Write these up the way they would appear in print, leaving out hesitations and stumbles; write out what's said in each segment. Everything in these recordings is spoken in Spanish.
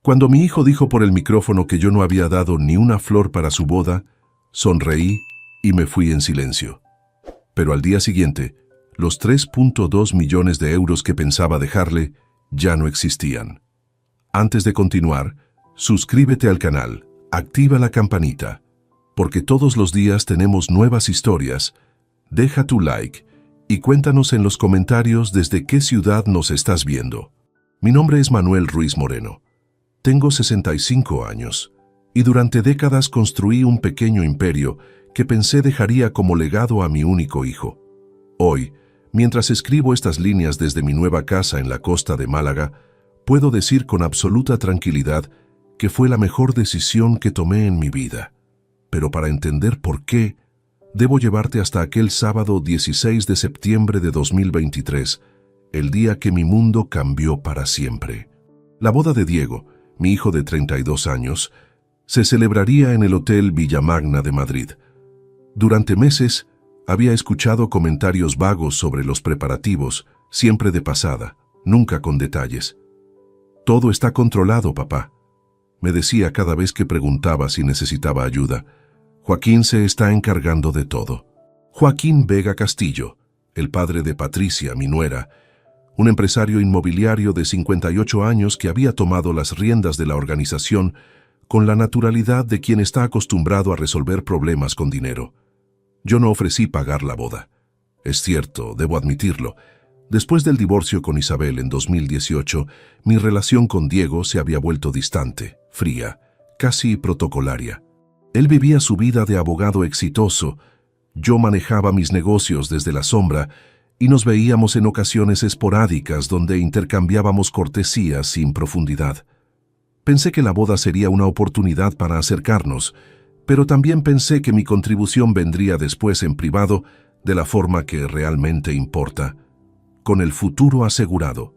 Cuando mi hijo dijo por el micrófono que yo no había dado ni una flor para su boda, sonreí y me fui en silencio. Pero al día siguiente, los 3.2 millones de euros que pensaba dejarle ya no existían. Antes de continuar, suscríbete al canal, activa la campanita, porque todos los días tenemos nuevas historias. Deja tu like y cuéntanos en los comentarios desde qué ciudad nos estás viendo. Mi nombre es Manuel Ruiz Moreno. Tengo 65 años y durante décadas construí un pequeño imperio que pensé dejaría como legado a mi único hijo. Hoy, mientras escribo estas líneas desde mi nueva casa en la costa de Málaga, puedo decir con absoluta tranquilidad que fue la mejor decisión que tomé en mi vida. Pero para entender por qué, debo llevarte hasta aquel sábado 16 de septiembre de 2023, el día que mi mundo cambió para siempre. La boda de Diego, mi hijo de 32 años, se celebraría en el Hotel Villamagna de Madrid. Durante meses, había escuchado comentarios vagos sobre los preparativos, siempre de pasada, nunca con detalles. «Todo está controlado, papá», me decía cada vez que preguntaba si necesitaba ayuda. «Joaquín se está encargando de todo». Joaquín Vega Castillo, el padre de Patricia, mi nuera, un empresario inmobiliario de 58 años que había tomado las riendas de la organización con la naturalidad de quien está acostumbrado a resolver problemas con dinero. Yo no ofrecí pagar la boda. Es cierto, debo admitirlo. Después del divorcio con Isabel en 2018, mi relación con Diego se había vuelto distante, fría, casi protocolaria. Él vivía su vida de abogado exitoso, yo manejaba mis negocios desde la sombra y nos veíamos en ocasiones esporádicas donde intercambiábamos cortesías sin profundidad. Pensé que la boda sería una oportunidad para acercarnos, pero también pensé que mi contribución vendría después en privado de la forma que realmente importa, con el futuro asegurado.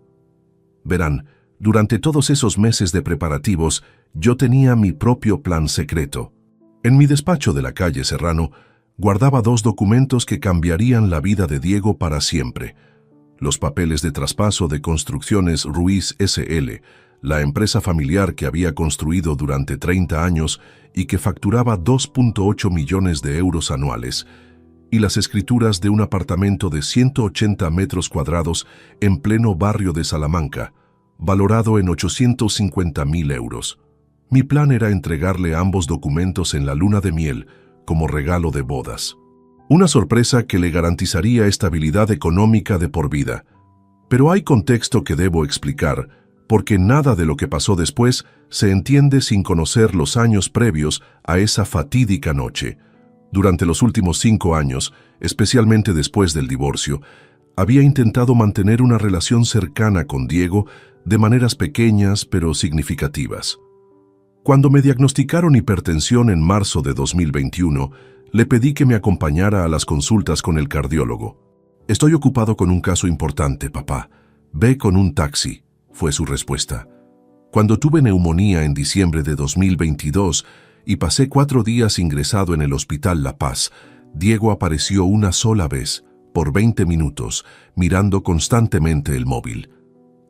Verán, durante todos esos meses de preparativos, yo tenía mi propio plan secreto. En mi despacho de la calle Serrano, guardaba 2 documentos que cambiarían la vida de Diego para siempre. Los papeles de traspaso de Construcciones Ruiz S.L., la empresa familiar que había construido durante 30 años y que facturaba 2.8 millones de euros anuales, y las escrituras de un apartamento de 180 metros cuadrados en pleno barrio de Salamanca, valorado en 850.000 euros. Mi plan era entregarle ambos documentos en la luna de miel, como regalo de bodas. Una sorpresa que le garantizaría estabilidad económica de por vida. Pero hay contexto que debo explicar, porque nada de lo que pasó después se entiende sin conocer los años previos a esa fatídica noche. Durante los últimos 5 años, especialmente después del divorcio, había intentado mantener una relación cercana con Diego de maneras pequeñas pero significativas. Cuando me diagnosticaron hipertensión en marzo de 2021, le pedí que me acompañara a las consultas con el cardiólogo. «Estoy ocupado con un caso importante, papá. Ve con un taxi», fue su respuesta. Cuando tuve neumonía en diciembre de 2022 y pasé 4 días ingresado en el Hospital La Paz, Diego apareció una sola vez, por 20 minutos, mirando constantemente el móvil.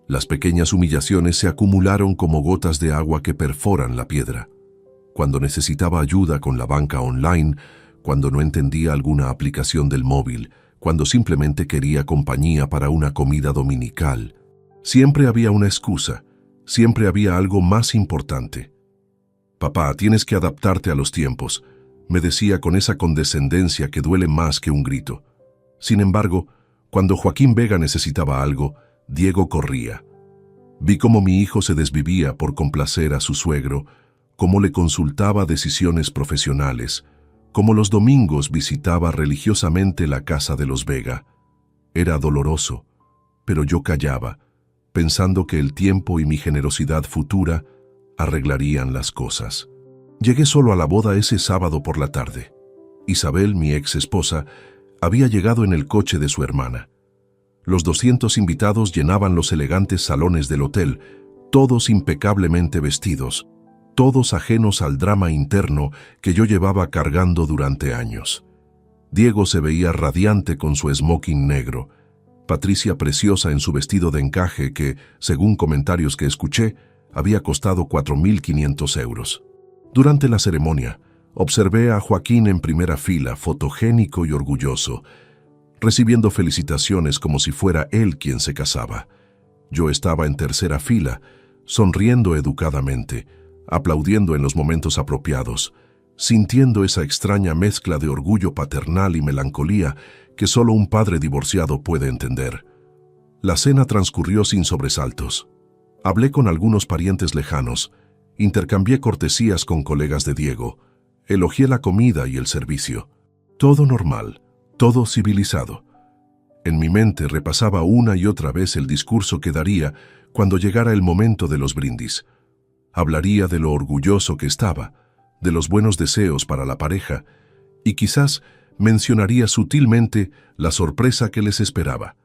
Las pequeñas humillaciones se acumularon como gotas de agua que perforan la piedra. Cuando necesitaba ayuda con la banca online, cuando no entendía alguna aplicación del móvil, cuando simplemente quería compañía para una comida dominical, siempre había una excusa, siempre había algo más importante. «Papá, tienes que adaptarte a los tiempos», me decía con esa condescendencia que duele más que un grito. Sin embargo, cuando Joaquín Vega necesitaba algo, Diego corría. Vi cómo mi hijo se desvivía por complacer a su suegro, cómo le consultaba decisiones profesionales, cómo los domingos visitaba religiosamente la casa de los Vega. Era doloroso, pero yo callaba, pensando que el tiempo y mi generosidad futura arreglarían las cosas. Llegué solo a la boda ese sábado por la tarde. Isabel, mi ex esposa, había llegado en el coche de su hermana. Los 200 invitados llenaban los elegantes salones del hotel, todos impecablemente vestidos, todos ajenos al drama interno que yo llevaba cargando durante años. Diego se veía radiante con su smoking negro, Patricia preciosa en su vestido de encaje que, según comentarios que escuché, había costado 4.500 euros. Durante la ceremonia, observé a Joaquín en primera fila, fotogénico y orgulloso, recibiendo felicitaciones como si fuera él quien se casaba. Yo estaba en tercera fila, sonriendo educadamente, aplaudiendo en los momentos apropiados, sintiendo esa extraña mezcla de orgullo paternal y melancolía que solo un padre divorciado puede entender. La cena transcurrió sin sobresaltos. Hablé con algunos parientes lejanos, intercambié cortesías con colegas de Diego, elogié la comida y el servicio. Todo normal, todo civilizado. En mi mente repasaba una y otra vez el discurso que daría cuando llegara el momento de los brindis. Hablaría de lo orgulloso que estaba, de los buenos deseos para la pareja, y quizás mencionaría sutilmente la sorpresa que les esperaba.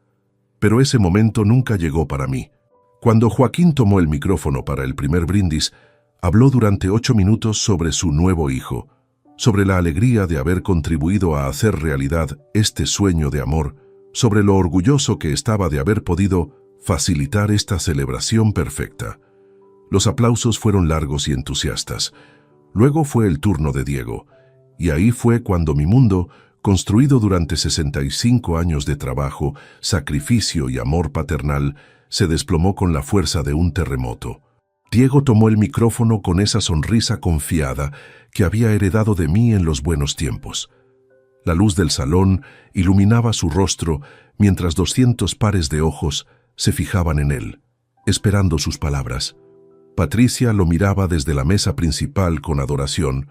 Pero ese momento nunca llegó para mí. Cuando Joaquín tomó el micrófono para el primer brindis, habló durante 8 minutos sobre su nuevo hijo, sobre la alegría de haber contribuido a hacer realidad este sueño de amor, sobre lo orgulloso que estaba de haber podido facilitar esta celebración perfecta. Los aplausos fueron largos y entusiastas. Luego fue el turno de Diego, y ahí fue cuando mi mundo, construido durante 65 años de trabajo, sacrificio y amor paternal, se desplomó con la fuerza de un terremoto. Diego tomó el micrófono con esa sonrisa confiada que había heredado de mí en los buenos tiempos. La luz del salón iluminaba su rostro mientras 200 pares de ojos se fijaban en él, esperando sus palabras. Patricia lo miraba desde la mesa principal con adoración,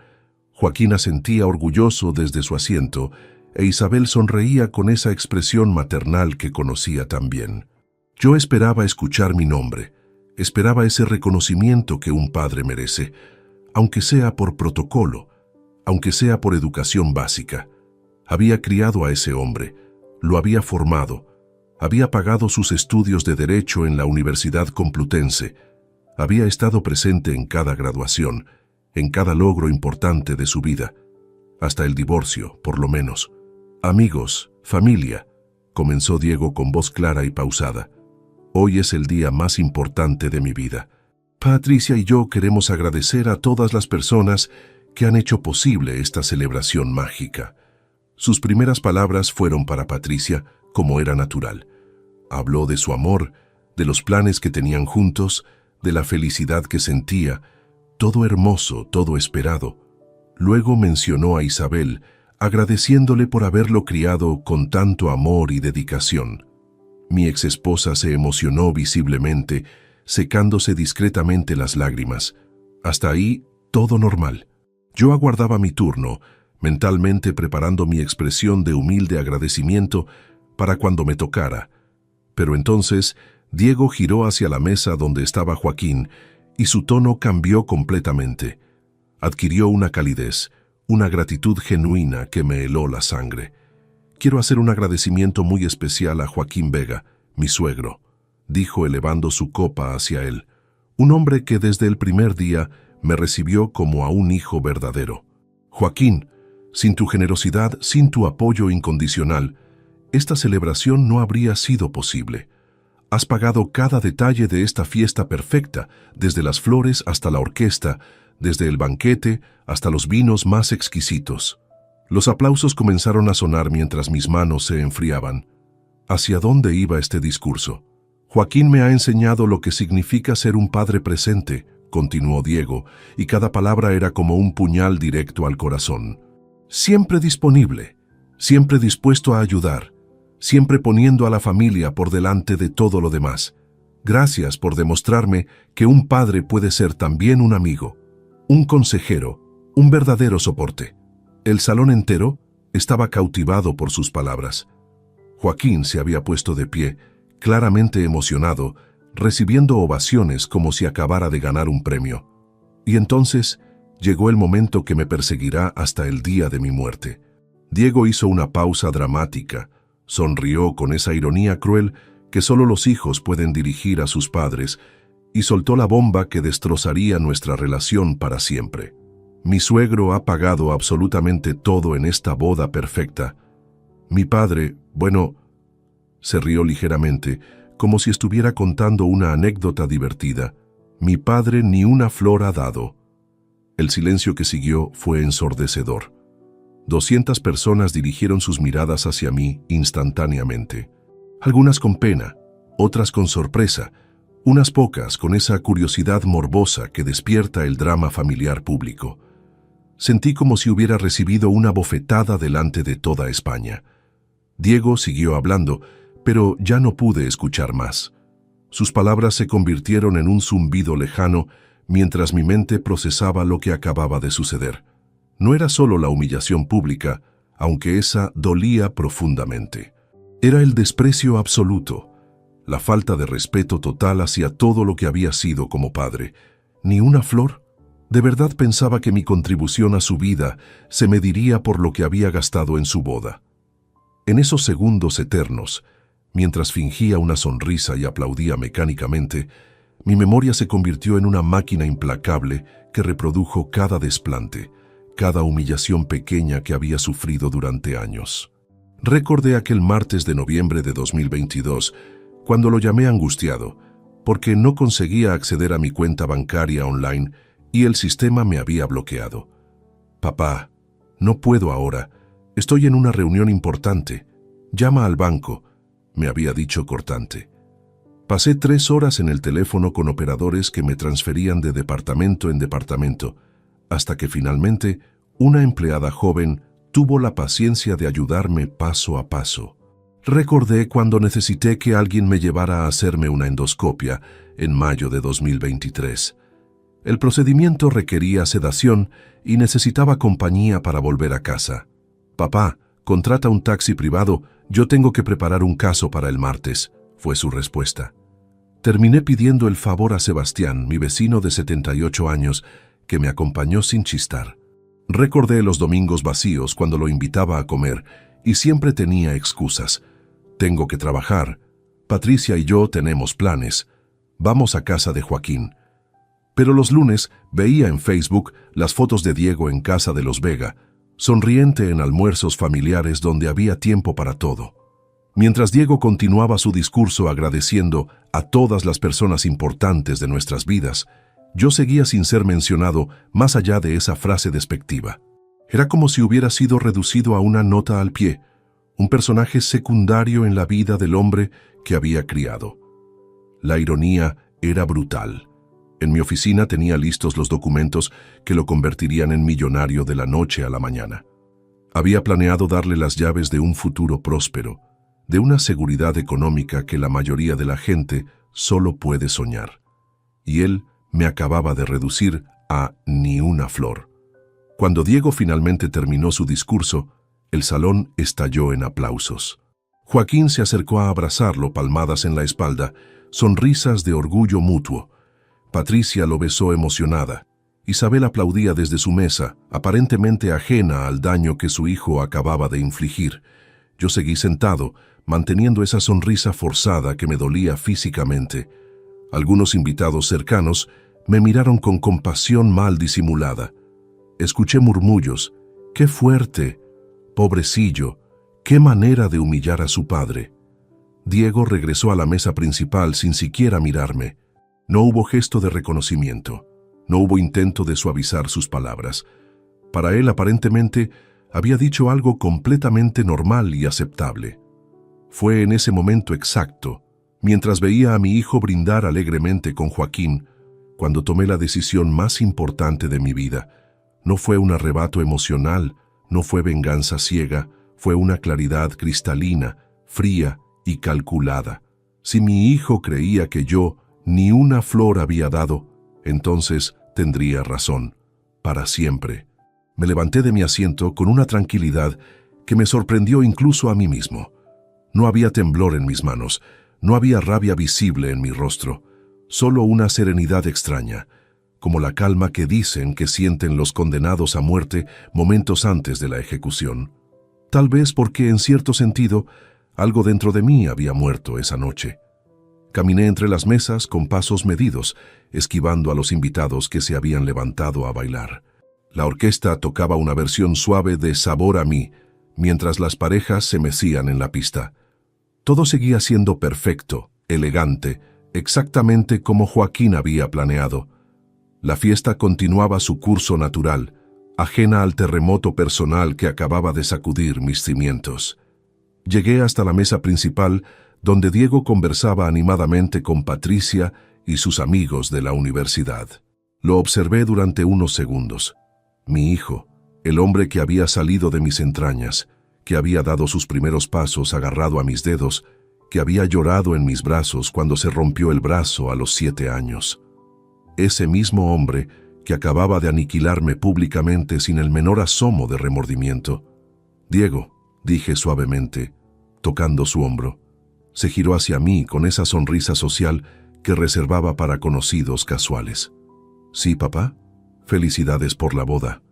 Joaquín asentía orgulloso desde su asiento e Isabel sonreía con esa expresión maternal que conocía tan bien. Yo esperaba escuchar mi nombre, esperaba ese reconocimiento que un padre merece, aunque sea por protocolo, aunque sea por educación básica. Había criado a ese hombre, lo había formado, había pagado sus estudios de Derecho en la Universidad Complutense, había estado presente en cada graduación, en cada logro importante de su vida, hasta el divorcio, por lo menos. Amigos, familia, comenzó Diego con voz clara y pausada. Hoy es el día más importante de mi vida. Patricia y yo queremos agradecer a todas las personas que han hecho posible esta celebración mágica. Sus primeras palabras fueron para Patricia, como era natural. Habló de su amor, de los planes que tenían juntos, de la felicidad que sentía, todo hermoso, todo esperado. Luego mencionó a Isabel, agradeciéndole por haberlo criado con tanto amor y dedicación. Mi exesposa se emocionó visiblemente, secándose discretamente las lágrimas. Hasta ahí, todo normal. Yo aguardaba mi turno, mentalmente preparando mi expresión de humilde agradecimiento para cuando me tocara. Pero entonces, Diego giró hacia la mesa donde estaba Joaquín, y su tono cambió completamente. Adquirió una calidez, una gratitud genuina que me heló la sangre. Quiero hacer un agradecimiento muy especial a Joaquín Vega, mi suegro, dijo elevando su copa hacia él, un hombre que desde el primer día me recibió como a un hijo verdadero. Joaquín, sin tu generosidad, sin tu apoyo incondicional, esta celebración no habría sido posible. Has pagado cada detalle de esta fiesta perfecta, desde las flores hasta la orquesta, desde el banquete hasta los vinos más exquisitos. Los aplausos comenzaron a sonar mientras mis manos se enfriaban. ¿Hacia dónde iba este discurso? Joaquín me ha enseñado lo que significa ser un padre presente, continuó Diego, y cada palabra era como un puñal directo al corazón. Siempre disponible, siempre dispuesto a ayudar, siempre poniendo a la familia por delante de todo lo demás. Gracias por demostrarme que un padre puede ser también un amigo, un consejero, un verdadero soporte. El salón entero estaba cautivado por sus palabras. Joaquín se había puesto de pie, claramente emocionado, recibiendo ovaciones como si acabara de ganar un premio. Y entonces llegó el momento que me perseguirá hasta el día de mi muerte. Diego hizo una pausa dramática, sonrió con esa ironía cruel que solo los hijos pueden dirigir a sus padres y soltó la bomba que destrozaría nuestra relación para siempre. Mi suegro ha pagado absolutamente todo en esta boda perfecta. Mi padre, bueno, se rió ligeramente, como si estuviera contando una anécdota divertida. Mi padre ni una flor ha dado. El silencio que siguió fue ensordecedor. 200 personas dirigieron sus miradas hacia mí instantáneamente. Algunas con pena, otras con sorpresa, unas pocas con esa curiosidad morbosa que despierta el drama familiar público. Sentí como si hubiera recibido una bofetada delante de toda España. Diego siguió hablando, pero ya no pude escuchar más. Sus palabras se convirtieron en un zumbido lejano mientras mi mente procesaba lo que acababa de suceder. No era solo la humillación pública, aunque esa dolía profundamente. Era el desprecio absoluto, la falta de respeto total hacia todo lo que había sido como padre. ¿Ni una flor? ¿De verdad pensaba que mi contribución a su vida se mediría por lo que había gastado en su boda? En esos segundos eternos, mientras fingía una sonrisa y aplaudía mecánicamente, mi memoria se convirtió en una máquina implacable que reprodujo cada desplante, cada humillación pequeña que había sufrido durante años. Recordé aquel martes de noviembre de 2022, cuando lo llamé angustiado, porque no conseguía acceder a mi cuenta bancaria online y el sistema me había bloqueado. «Papá, no puedo ahora. Estoy en una reunión importante. Llama al banco», me había dicho cortante. Pasé 3 horas en el teléfono con operadores que me transferían de departamento en departamento, hasta que finalmente una empleada joven tuvo la paciencia de ayudarme paso a paso. Recordé cuando necesité que alguien me llevara a hacerme una endoscopia en mayo de 2023. El procedimiento requería sedación y necesitaba compañía para volver a casa. «Papá, contrata un taxi privado, yo tengo que preparar un caso para el martes», fue su respuesta. Terminé pidiendo el favor a Sebastián, mi vecino de 78 años, que me acompañó sin chistar. Recordé los domingos vacíos cuando lo invitaba a comer y siempre tenía excusas. «Tengo que trabajar. Patricia y yo tenemos planes. Vamos a casa de Joaquín». Pero los lunes veía en Facebook las fotos de Diego en casa de los Vega, sonriente en almuerzos familiares donde había tiempo para todo. Mientras Diego continuaba su discurso agradeciendo a todas las personas importantes de nuestras vidas, yo seguía sin ser mencionado más allá de esa frase despectiva. Era como si hubiera sido reducido a una nota al pie, un personaje secundario en la vida del hombre que había criado. La ironía era brutal. En mi oficina tenía listos los documentos que lo convertirían en millonario de la noche a la mañana. Había planeado darle las llaves de un futuro próspero, de una seguridad económica que la mayoría de la gente solo puede soñar. Y él me acababa de reducir a ni una flor. Cuando Diego finalmente terminó su discurso, el salón estalló en aplausos. Joaquín se acercó a abrazarlo, palmadas en la espalda, sonrisas de orgullo mutuo. Patricia lo besó emocionada. Isabel aplaudía desde su mesa, aparentemente ajena al daño que su hijo acababa de infligir. Yo seguí sentado, manteniendo esa sonrisa forzada que me dolía físicamente. Algunos invitados cercanos me miraron con compasión mal disimulada. Escuché murmullos. «¡Qué fuerte! Pobrecillo, qué manera de humillar a su padre». Diego regresó a la mesa principal sin siquiera mirarme. No hubo gesto de reconocimiento. No hubo intento de suavizar sus palabras. Para él, aparentemente, había dicho algo completamente normal y aceptable. Fue en ese momento exacto, mientras veía a mi hijo brindar alegremente con Joaquín, cuando tomé la decisión más importante de mi vida. No fue un arrebato emocional, no fue venganza ciega, fue una claridad cristalina, fría y calculada. Si mi hijo creía que yo ni una flor había dado, entonces tendría razón, para siempre. Me levanté de mi asiento con una tranquilidad que me sorprendió incluso a mí mismo. No había temblor en mis manos, no había rabia visible en mi rostro, solo una serenidad extraña, como la calma que dicen que sienten los condenados a muerte momentos antes de la ejecución. Tal vez porque, en cierto sentido, algo dentro de mí había muerto esa noche. Caminé entre las mesas con pasos medidos, esquivando a los invitados que se habían levantado a bailar. La orquesta tocaba una versión suave de Sabor a mí, mientras las parejas se mecían en la pista. Todo seguía siendo perfecto, elegante, exactamente como Joaquín había planeado. La fiesta continuaba su curso natural, ajena al terremoto personal que acababa de sacudir mis cimientos. Llegué hasta la mesa principal, donde Diego conversaba animadamente con Patricia y sus amigos de la universidad. Lo observé durante unos segundos. Mi hijo, el hombre que había salido de mis entrañas, que había dado sus primeros pasos agarrado a mis dedos, que había llorado en mis brazos cuando se rompió el brazo a los 7 años. Ese mismo hombre que acababa de aniquilarme públicamente sin el menor asomo de remordimiento. «Diego», dije suavemente, tocando su hombro. Se giró hacia mí con esa sonrisa social que reservaba para conocidos casuales. «Sí, papá. Felicidades por la boda.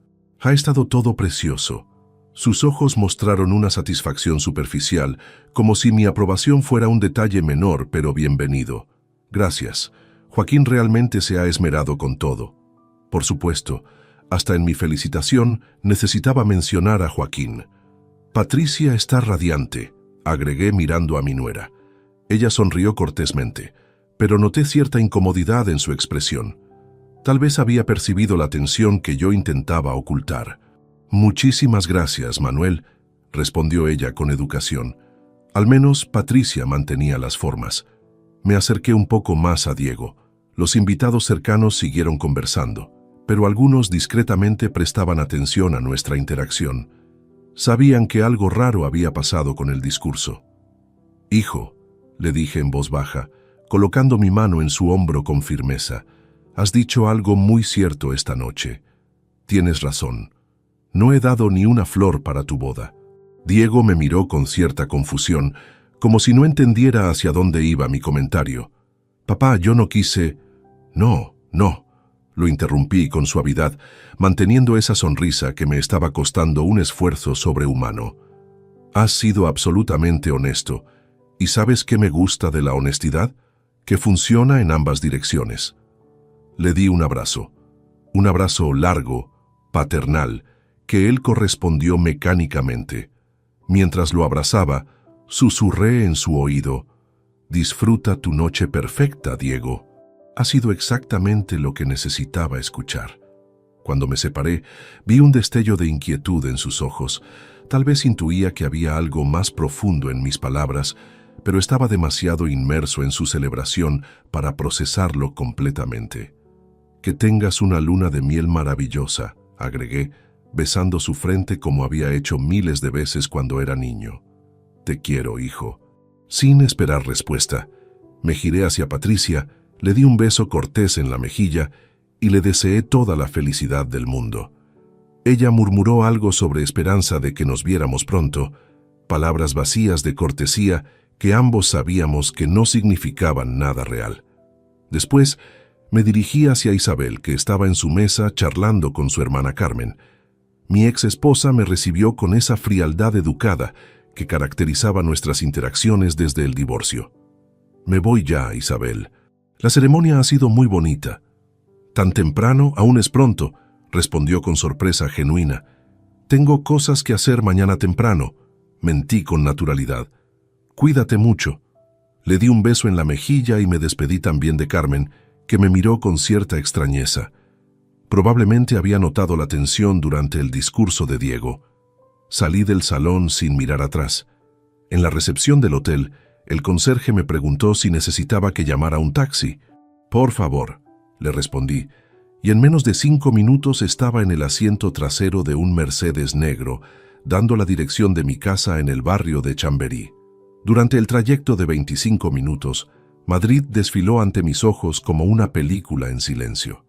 Ha estado todo precioso». Sus ojos mostraron una satisfacción superficial, como si mi aprobación fuera un detalle menor pero bienvenido. «Gracias. Joaquín realmente se ha esmerado con todo». Por supuesto, hasta en mi felicitación necesitaba mencionar a Joaquín. «Patricia está radiante», agregué mirando a mi nuera. Ella sonrió cortésmente, pero noté cierta incomodidad en su expresión. Tal vez había percibido la tensión que yo intentaba ocultar. «Muchísimas gracias, Manuel», respondió ella con educación. Al menos Patricia mantenía las formas. Me acerqué un poco más a Diego. Los invitados cercanos siguieron conversando, pero algunos discretamente prestaban atención a nuestra interacción. Sabían que algo raro había pasado con el discurso. «Hijo», le dije en voz baja, colocando mi mano en su hombro con firmeza, «has dicho algo muy cierto esta noche. Tienes razón. No he dado ni una flor para tu boda». Diego me miró con cierta confusión, como si no entendiera hacia dónde iba mi comentario. «Papá, yo no quise...» «No, no», lo interrumpí con suavidad, manteniendo esa sonrisa que me estaba costando un esfuerzo sobrehumano. «Has sido absolutamente honesto. ¿Y sabes qué me gusta de la honestidad? Que funciona en ambas direcciones». Le di un abrazo largo, paternal, que él correspondió mecánicamente. Mientras lo abrazaba, susurré en su oído: «Disfruta tu noche perfecta, Diego». Ha sido exactamente lo que necesitaba escuchar. Cuando me separé, vi un destello de inquietud en sus ojos. Tal vez intuía que había algo más profundo en mis palabras, pero estaba demasiado inmerso en su celebración para procesarlo completamente. «Que tengas una luna de miel maravillosa», agregué, besando su frente como había hecho miles de veces cuando era niño. «Te quiero, hijo». Sin esperar respuesta, me giré hacia Patricia, le di un beso cortés en la mejilla y le deseé toda la felicidad del mundo. Ella murmuró algo sobre esperanza de que nos viéramos pronto, palabras vacías de cortesía que ambos sabíamos que no significaban nada real. Después, me dirigí hacia Isabel, que estaba en su mesa charlando con su hermana Carmen. Mi ex esposa me recibió con esa frialdad educada que caracterizaba nuestras interacciones desde el divorcio. «Me voy ya, Isabel. La ceremonia ha sido muy bonita». «¿Tan temprano? Aún es pronto», respondió con sorpresa genuina. «Tengo cosas que hacer mañana temprano», mentí con naturalidad. «Cuídate mucho». Le di un beso en la mejilla y me despedí también de Carmen, que me miró con cierta extrañeza. Probablemente había notado la tensión durante el discurso de Diego. Salí del salón sin mirar atrás. En la recepción del hotel, el conserje me preguntó si necesitaba que llamara un taxi. «Por favor», le respondí, y en menos de 5 minutos estaba en el asiento trasero de un Mercedes negro, dando la dirección de mi casa en el barrio de Chamberí. Durante el trayecto de 25 minutos, Madrid desfiló ante mis ojos como una película en silencio.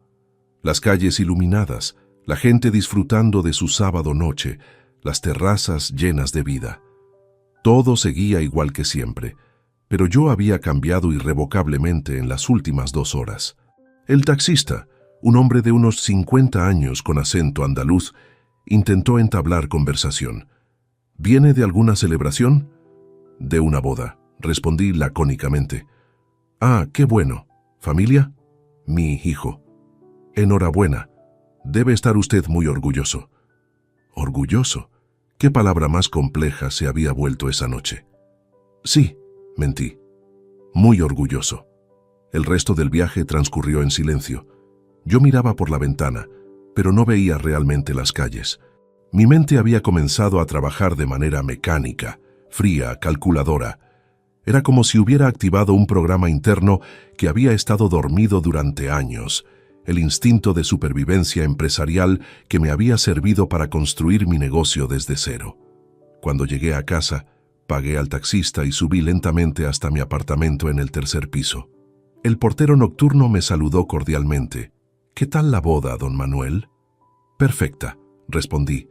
Las calles iluminadas, la gente disfrutando de su sábado noche, las terrazas llenas de vida. Todo seguía igual que siempre, pero yo había cambiado irrevocablemente en las últimas 2 horas. El taxista, un hombre de unos 50 años con acento andaluz, intentó entablar conversación. «¿Viene de alguna celebración?» «De una boda», respondí lacónicamente. «Ah, qué bueno. ¿Familia?» «Mi hijo». «Enhorabuena. Debe estar usted muy orgulloso». «¿Orgulloso?» ¿Qué palabra más compleja se había vuelto esa noche? «Sí», mentí. «Muy orgulloso». El resto del viaje transcurrió en silencio. Yo miraba por la ventana, pero no veía realmente las calles. Mi mente había comenzado a trabajar de manera mecánica, fría, calculadora. Era como si hubiera activado un programa interno que había estado dormido durante años, el instinto de supervivencia empresarial que me había servido para construir mi negocio desde cero. Cuando llegué a casa, pagué al taxista y subí lentamente hasta mi apartamento en el tercer piso. El portero nocturno me saludó cordialmente. «¿Qué tal la boda, don Manuel?» «Perfecta», respondí.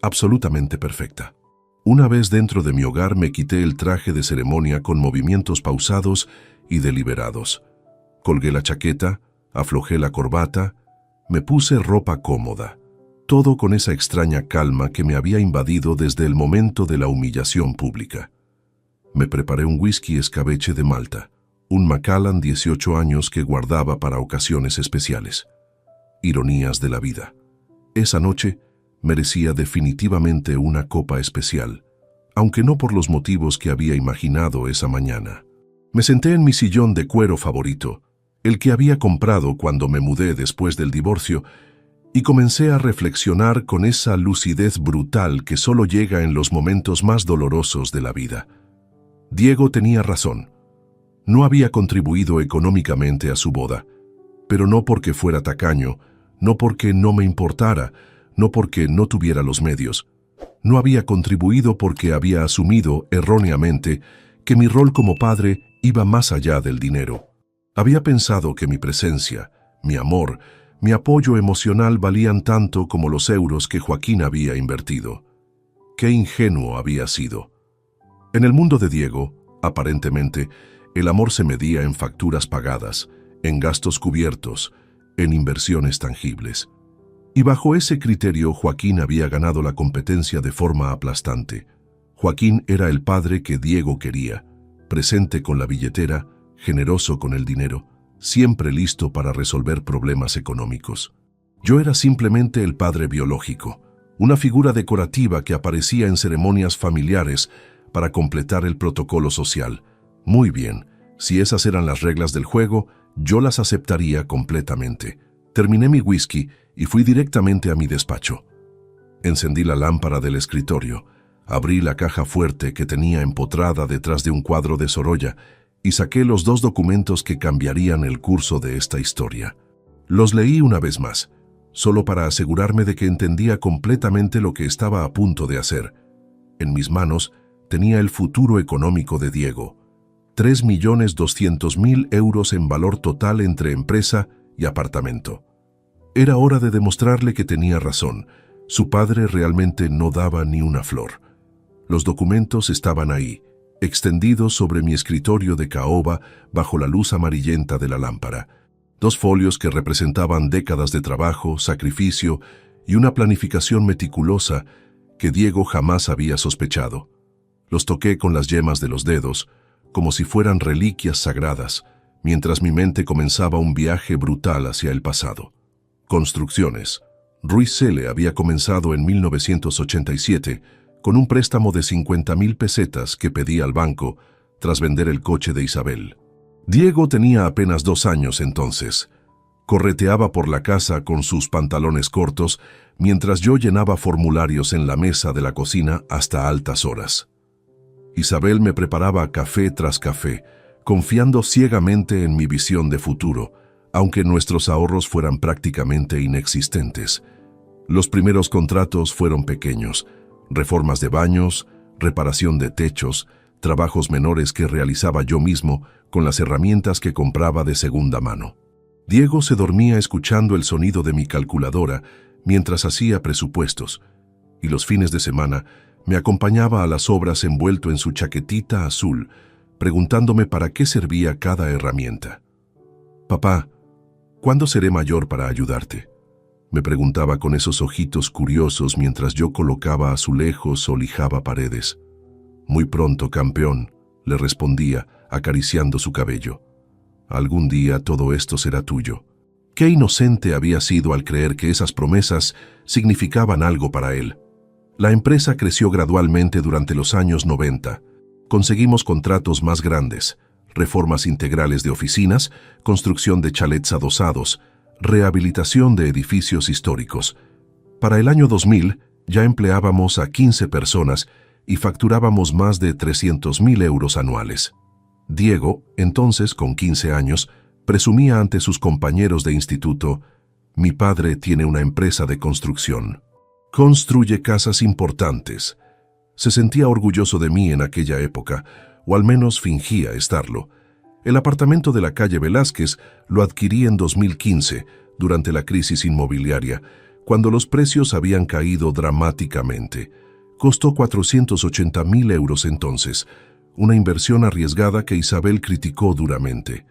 «Absolutamente perfecta». Una vez dentro de mi hogar me quité el traje de ceremonia con movimientos pausados y deliberados. Colgué la chaqueta, aflojé la corbata, me puse ropa cómoda. Todo con esa extraña calma que me había invadido desde el momento de la humillación pública. Me preparé un whisky escabeche de Malta, un Macallan 18 años que guardaba para ocasiones especiales. Ironías de la vida. Esa noche merecía definitivamente una copa especial, aunque no por los motivos que había imaginado esa mañana. Me senté en mi sillón de cuero favorito, el que había comprado cuando me mudé después del divorcio, y comencé a reflexionar con esa lucidez brutal que solo llega en los momentos más dolorosos de la vida. Diego tenía razón. No había contribuido económicamente a su boda, pero no porque fuera tacaño, no porque no me importara, no porque no tuviera los medios. No había contribuido porque había asumido erróneamente que mi rol como padre iba más allá del dinero. Había pensado que mi presencia, mi amor, mi apoyo emocional valían tanto como los euros que Joaquín había invertido. Qué ingenuo había sido. En el mundo de Diego, aparentemente, el amor se medía en facturas pagadas, en gastos cubiertos, en inversiones tangibles. Y bajo ese criterio, Joaquín había ganado la competencia de forma aplastante. Joaquín era el padre que Diego quería, presente con la billetera, generoso con el dinero, siempre listo para resolver problemas económicos. Yo era simplemente el padre biológico, una figura decorativa que aparecía en ceremonias familiares para completar el protocolo social. Muy bien, si esas eran las reglas del juego, yo las aceptaría completamente. Terminé mi whisky y fui directamente a mi despacho. Encendí la lámpara del escritorio, abrí la caja fuerte que tenía empotrada detrás de un cuadro de Sorolla y saqué los 2 documentos que cambiarían el curso de esta historia. Los leí una vez más, solo para asegurarme de que entendía completamente lo que estaba a punto de hacer. En mis manos tenía el futuro económico de Diego. 3.200.000 euros en valor total entre empresa y apartamento. Era hora de demostrarle que tenía razón. Su padre realmente no daba ni una flor. Los documentos estaban ahí, extendidos sobre mi escritorio de caoba bajo la luz amarillenta de la lámpara. 2 folios que representaban décadas de trabajo, sacrificio y una planificación meticulosa que Diego jamás había sospechado. Los toqué con las yemas de los dedos, como si fueran reliquias sagradas, mientras mi mente comenzaba un viaje brutal hacia el pasado. Construcciones. Ruiz Cele había comenzado en 1987 con un préstamo de 50.000 pesetas que pedía al banco tras vender el coche de Isabel. Diego tenía apenas 2 años entonces. Correteaba por la casa con sus pantalones cortos mientras yo llenaba formularios en la mesa de la cocina hasta altas horas. Isabel me preparaba café tras café, confiando ciegamente en mi visión de futuro, aunque nuestros ahorros fueran prácticamente inexistentes. Los primeros contratos fueron pequeños: reformas de baños, reparación de techos, trabajos menores que realizaba yo mismo con las herramientas que compraba de segunda mano. Diego se dormía escuchando el sonido de mi calculadora mientras hacía presupuestos, y los fines de semana me acompañaba a las obras envuelto en su chaquetita azul, preguntándome para qué servía cada herramienta. «Papá, ¿cuándo seré mayor para ayudarte?», me preguntaba con esos ojitos curiosos mientras yo colocaba azulejos o lijaba paredes. «Muy pronto, campeón», le respondía, acariciando su cabello. «Algún día todo esto será tuyo». Qué inocente había sido al creer que esas promesas significaban algo para él. La empresa creció gradualmente durante los años 90. Conseguimos contratos más grandes, reformas integrales de oficinas, construcción de chalets adosados, rehabilitación de edificios históricos. Para el año 2000 ya empleábamos a 15 personas y facturábamos más de 300.000 euros anuales. Diego, entonces con 15 años, presumía ante sus compañeros de instituto: mi padre tiene una empresa de construcción. Construye casas importantes. Se sentía orgulloso de mí en aquella época, o al menos fingía estarlo. El apartamento de la calle Velázquez lo adquirí en 2015, durante la crisis inmobiliaria, cuando los precios habían caído dramáticamente. Costó 480.000 euros entonces, una inversión arriesgada que Isabel criticó duramente.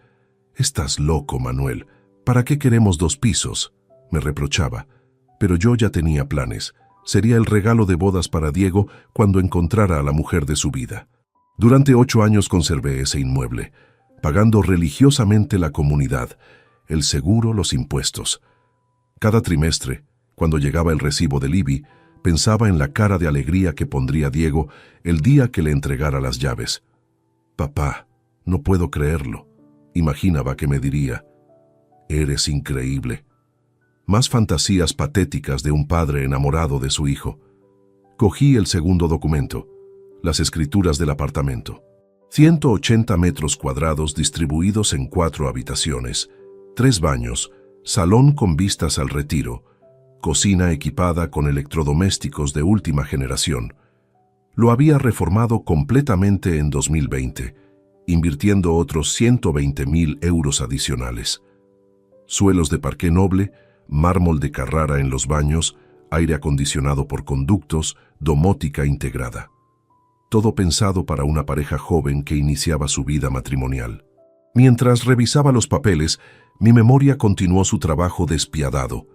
«Estás loco, Manuel. ¿Para qué queremos 2 pisos?», me reprochaba. Pero yo ya tenía planes. Sería el regalo de bodas para Diego cuando encontrara a la mujer de su vida. Durante 8 años conservé ese inmueble, pagando religiosamente la comunidad, el seguro, los impuestos. Cada trimestre, cuando llegaba el recibo del IBI, pensaba en la cara de alegría que pondría Diego el día que le entregara las llaves. «Papá, no puedo creerlo», imaginaba que me diría. «Eres increíble». Más fantasías patéticas de un padre enamorado de su hijo. Cogí el segundo documento, las escrituras del apartamento. 180 metros cuadrados distribuidos en 4 habitaciones, 3 baños, salón con vistas al retiro, cocina equipada con electrodomésticos de última generación. Lo había reformado completamente en 2020, invirtiendo otros 120.000 euros adicionales. Suelos de parqué noble, mármol de Carrara en los baños, aire acondicionado por conductos, domótica integrada. Todo pensado para una pareja joven que iniciaba su vida matrimonial. Mientras revisaba los papeles, mi memoria continuó su trabajo despiadado.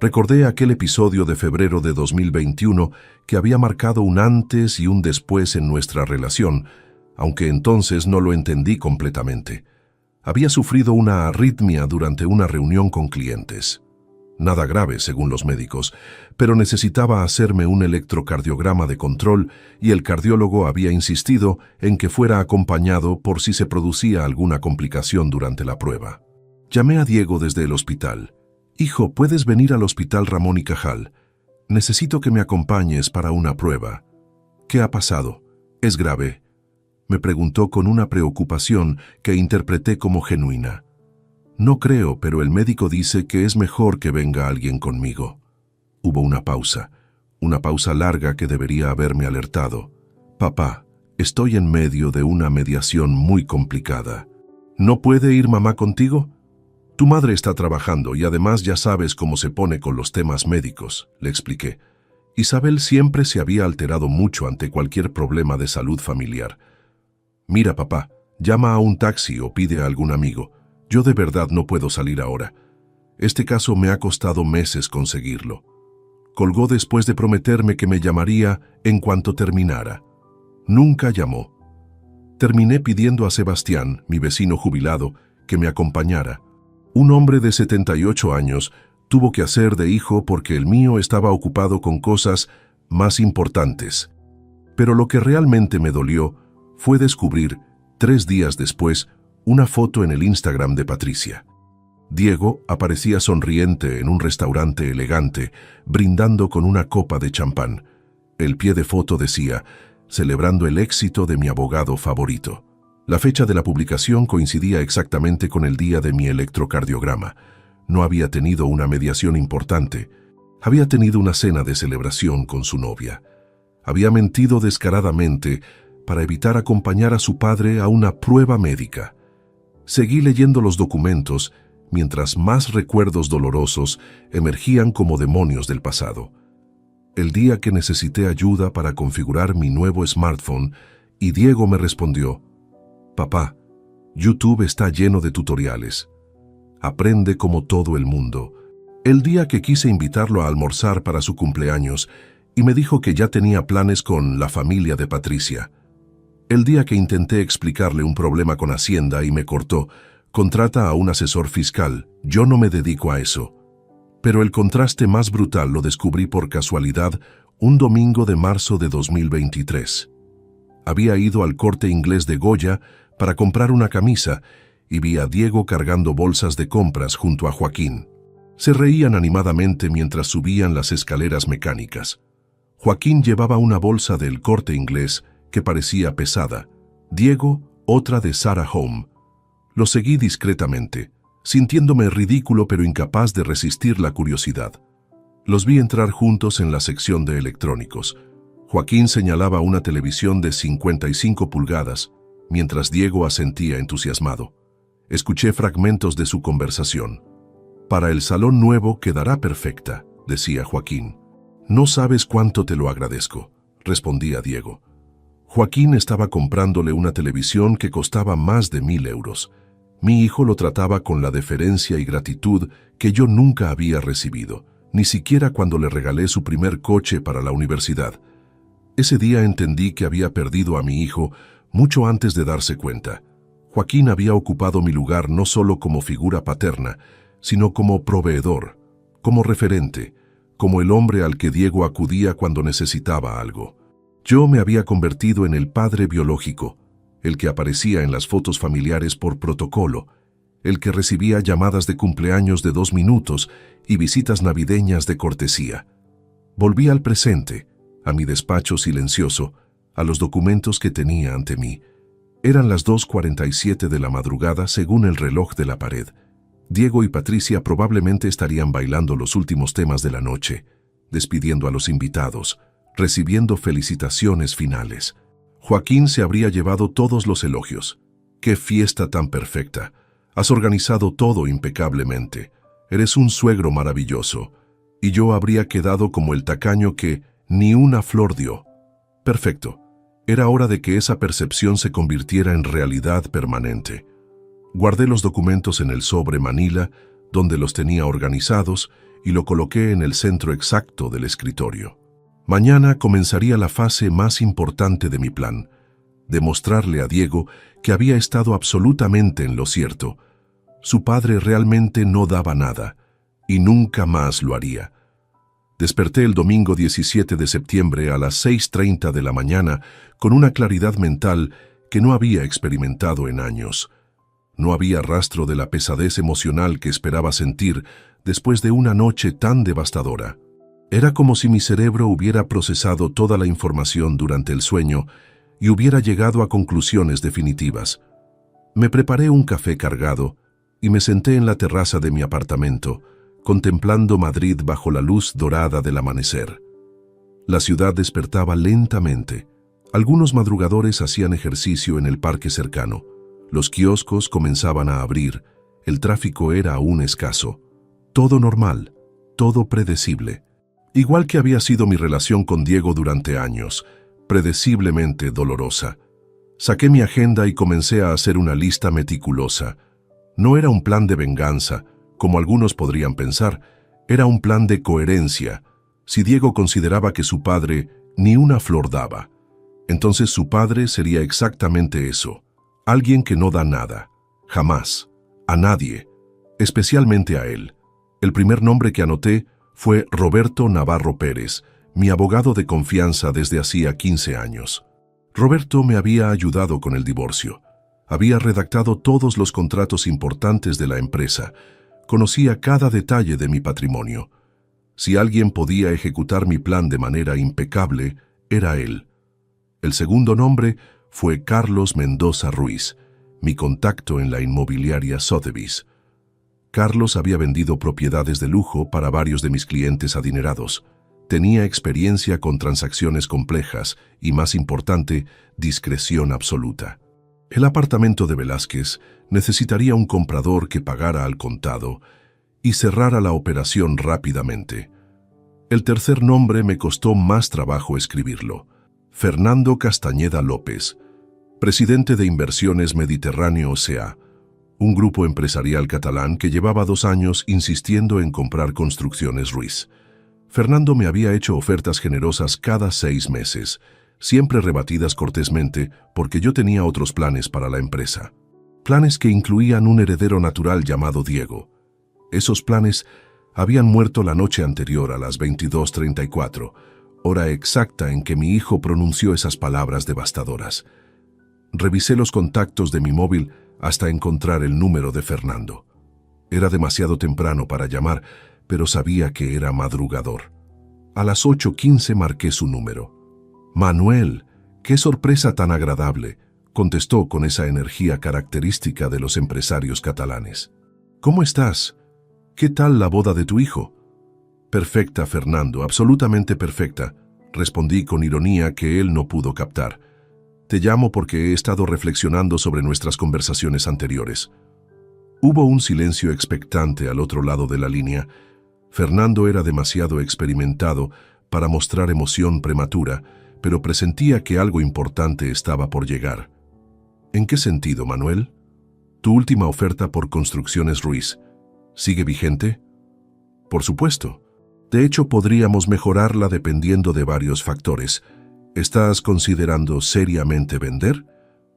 Recordé aquel episodio de febrero de 2021 que había marcado un antes y un después en nuestra relación, aunque entonces no lo entendí completamente. Había sufrido una arritmia durante una reunión con clientes. Nada grave, según los médicos, pero necesitaba hacerme un electrocardiograma de control y el cardiólogo había insistido en que fuera acompañado por si se producía alguna complicación durante la prueba. Llamé a Diego desde el hospital. «Hijo, ¿puedes venir al Hospital Ramón y Cajal? Necesito que me acompañes para una prueba». «¿Qué ha pasado? ¿Es grave?», me preguntó con una preocupación que interpreté como genuina. «No creo, pero el médico dice que es mejor que venga alguien conmigo». Hubo una pausa larga que debería haberme alertado. «Papá, estoy en medio de una mediación muy complicada. ¿No puede ir mamá contigo? Tu madre está trabajando y además ya sabes cómo se pone con los temas médicos», le expliqué. Isabel siempre se había alterado mucho ante cualquier problema de salud familiar. «Mira, papá, llama a un taxi o pide a algún amigo. Yo de verdad no puedo salir ahora. Este caso me ha costado meses conseguirlo». Colgó después de prometerme que me llamaría en cuanto terminara. Nunca llamó. Terminé pidiendo a Sebastián, mi vecino jubilado, que me acompañara. Un hombre de 78 años tuvo que hacer de hijo porque el mío estaba ocupado con cosas más importantes. Pero lo que realmente me dolió fue descubrir, 3 días después, una foto en el Instagram de Patricia. Diego aparecía sonriente en un restaurante elegante, brindando con una copa de champán. El pie de foto decía: «Celebrando el éxito de mi abogado favorito». La fecha de la publicación coincidía exactamente con el día de mi electrocardiograma. No había tenido una mediación importante. Había tenido una cena de celebración con su novia. Había mentido descaradamente para evitar acompañar a su padre a una prueba médica. Seguí leyendo los documentos mientras más recuerdos dolorosos emergían como demonios del pasado. El día que necesité ayuda para configurar mi nuevo smartphone y Diego me respondió: «Papá, YouTube está lleno de tutoriales. Aprende como todo el mundo». El día que quise invitarlo a almorzar para su cumpleaños y me dijo que ya tenía planes con la familia de Patricia. El día que intenté explicarle un problema con Hacienda y me cortó: «Contrata a un asesor fiscal, yo no me dedico a eso». Pero el contraste más brutal lo descubrí por casualidad un domingo de marzo de 2023. Había ido al Corte Inglés de Goya para comprar una camisa y vi a Diego cargando bolsas de compras junto a Joaquín. Se reían animadamente mientras subían las escaleras mecánicas. Joaquín llevaba una bolsa del Corte Inglés que parecía pesada. Diego, otra de Zara Home. Lo seguí discretamente, sintiéndome ridículo pero incapaz de resistir la curiosidad. Los vi entrar juntos en la sección de electrónicos. Joaquín señalaba una televisión de 55 pulgadas, mientras Diego asentía entusiasmado. Escuché fragmentos de su conversación. «Para el salón nuevo quedará perfecta», decía Joaquín. «No sabes cuánto te lo agradezco», respondía Diego. Joaquín estaba comprándole una televisión que costaba más de 1.000 euros. Mi hijo lo trataba con la deferencia y gratitud que yo nunca había recibido, ni siquiera cuando le regalé su primer coche para la universidad. Ese día entendí que había perdido a mi hijo mucho antes de darse cuenta. Joaquín había ocupado mi lugar no solo como figura paterna, sino como proveedor, como referente, como el hombre al que Diego acudía cuando necesitaba algo. Yo me había convertido en el padre biológico, el que aparecía en las fotos familiares por protocolo, el que recibía llamadas de cumpleaños de 2 minutos y visitas navideñas de cortesía. Volví al presente, a mi despacho silencioso, a los documentos que tenía ante mí. Eran las 2:47 de la madrugada según el reloj de la pared. Diego y Patricia probablemente estarían bailando los últimos temas de la noche, despidiendo a los invitados, recibiendo felicitaciones finales. Joaquín se habría llevado todos los elogios. ¡Qué fiesta tan perfecta! Has organizado todo impecablemente. Eres un suegro maravilloso. Y yo habría quedado como el tacaño que ni una flor dio. Perfecto. Era hora de que esa percepción se convirtiera en realidad permanente. Guardé los documentos en el sobre manila, donde los tenía organizados, y lo coloqué en el centro exacto del escritorio. Mañana comenzaría la fase más importante de mi plan, demostrarle a Diego que había estado absolutamente en lo cierto. Su padre realmente no daba nada, y nunca más lo haría. Desperté el domingo 17 de septiembre a las 6:30 de la mañana con una claridad mental que no había experimentado en años. No había rastro de la pesadez emocional que esperaba sentir después de una noche tan devastadora. Era como si mi cerebro hubiera procesado toda la información durante el sueño y hubiera llegado a conclusiones definitivas. Me preparé un café cargado y me senté en la terraza de mi apartamento, contemplando Madrid bajo la luz dorada del amanecer. La ciudad despertaba lentamente. Algunos madrugadores hacían ejercicio en el parque cercano. Los kioscos comenzaban a abrir. El tráfico era aún escaso. Todo normal, todo predecible. Igual que había sido mi relación con Diego durante años, predeciblemente dolorosa. Saqué mi agenda y comencé a hacer una lista meticulosa. No era un plan de venganza, como algunos podrían pensar, era un plan de coherencia. Si Diego consideraba que su padre ni una flor daba, entonces su padre sería exactamente eso, alguien que no da nada, jamás, a nadie, especialmente a él. El primer nombre que anoté fue Roberto Navarro Pérez, mi abogado de confianza desde hacía 15 años. Roberto me había ayudado con el divorcio. Había redactado todos los contratos importantes de la empresa. Conocía cada detalle de mi patrimonio. Si alguien podía ejecutar mi plan de manera impecable, era él. El segundo nombre fue Carlos Mendoza Ruiz, mi contacto en la inmobiliaria Sotheby's. Carlos había vendido propiedades de lujo para varios de mis clientes adinerados. Tenía experiencia con transacciones complejas y, más importante, discreción absoluta. El apartamento de Velázquez necesitaría un comprador que pagara al contado y cerrara la operación rápidamente. El tercer nombre me costó más trabajo escribirlo. Fernando Castañeda López, presidente de Inversiones Mediterráneo S.A., un grupo empresarial catalán que llevaba 2 años insistiendo en comprar Construcciones Ruiz. Fernando me había hecho ofertas generosas cada 6 meses, siempre rebatidas cortésmente porque yo tenía otros planes para la empresa. Planes que incluían un heredero natural llamado Diego. Esos planes habían muerto la noche anterior a las 22:34, hora exacta en que mi hijo pronunció esas palabras devastadoras. Revisé los contactos de mi móvil hasta encontrar el número de Fernando. Era demasiado temprano para llamar, pero sabía que era madrugador. A las 8:15 marqué su número. «Manuel, qué sorpresa tan agradable», contestó con esa energía característica de los empresarios catalanes. «¿Cómo estás? ¿Qué tal la boda de tu hijo?» «Perfecta, Fernando, absolutamente perfecta», respondí con ironía que él no pudo captar. «Te llamo porque he estado reflexionando sobre nuestras conversaciones anteriores». Hubo un silencio expectante al otro lado de la línea. Fernando era demasiado experimentado para mostrar emoción prematura, pero presentía que algo importante estaba por llegar. «¿En qué sentido, Manuel? Tu última oferta por Construcciones Ruiz, ¿sigue vigente?» «Por supuesto. De hecho, podríamos mejorarla dependiendo de varios factores. ¿Estás considerando seriamente vender?»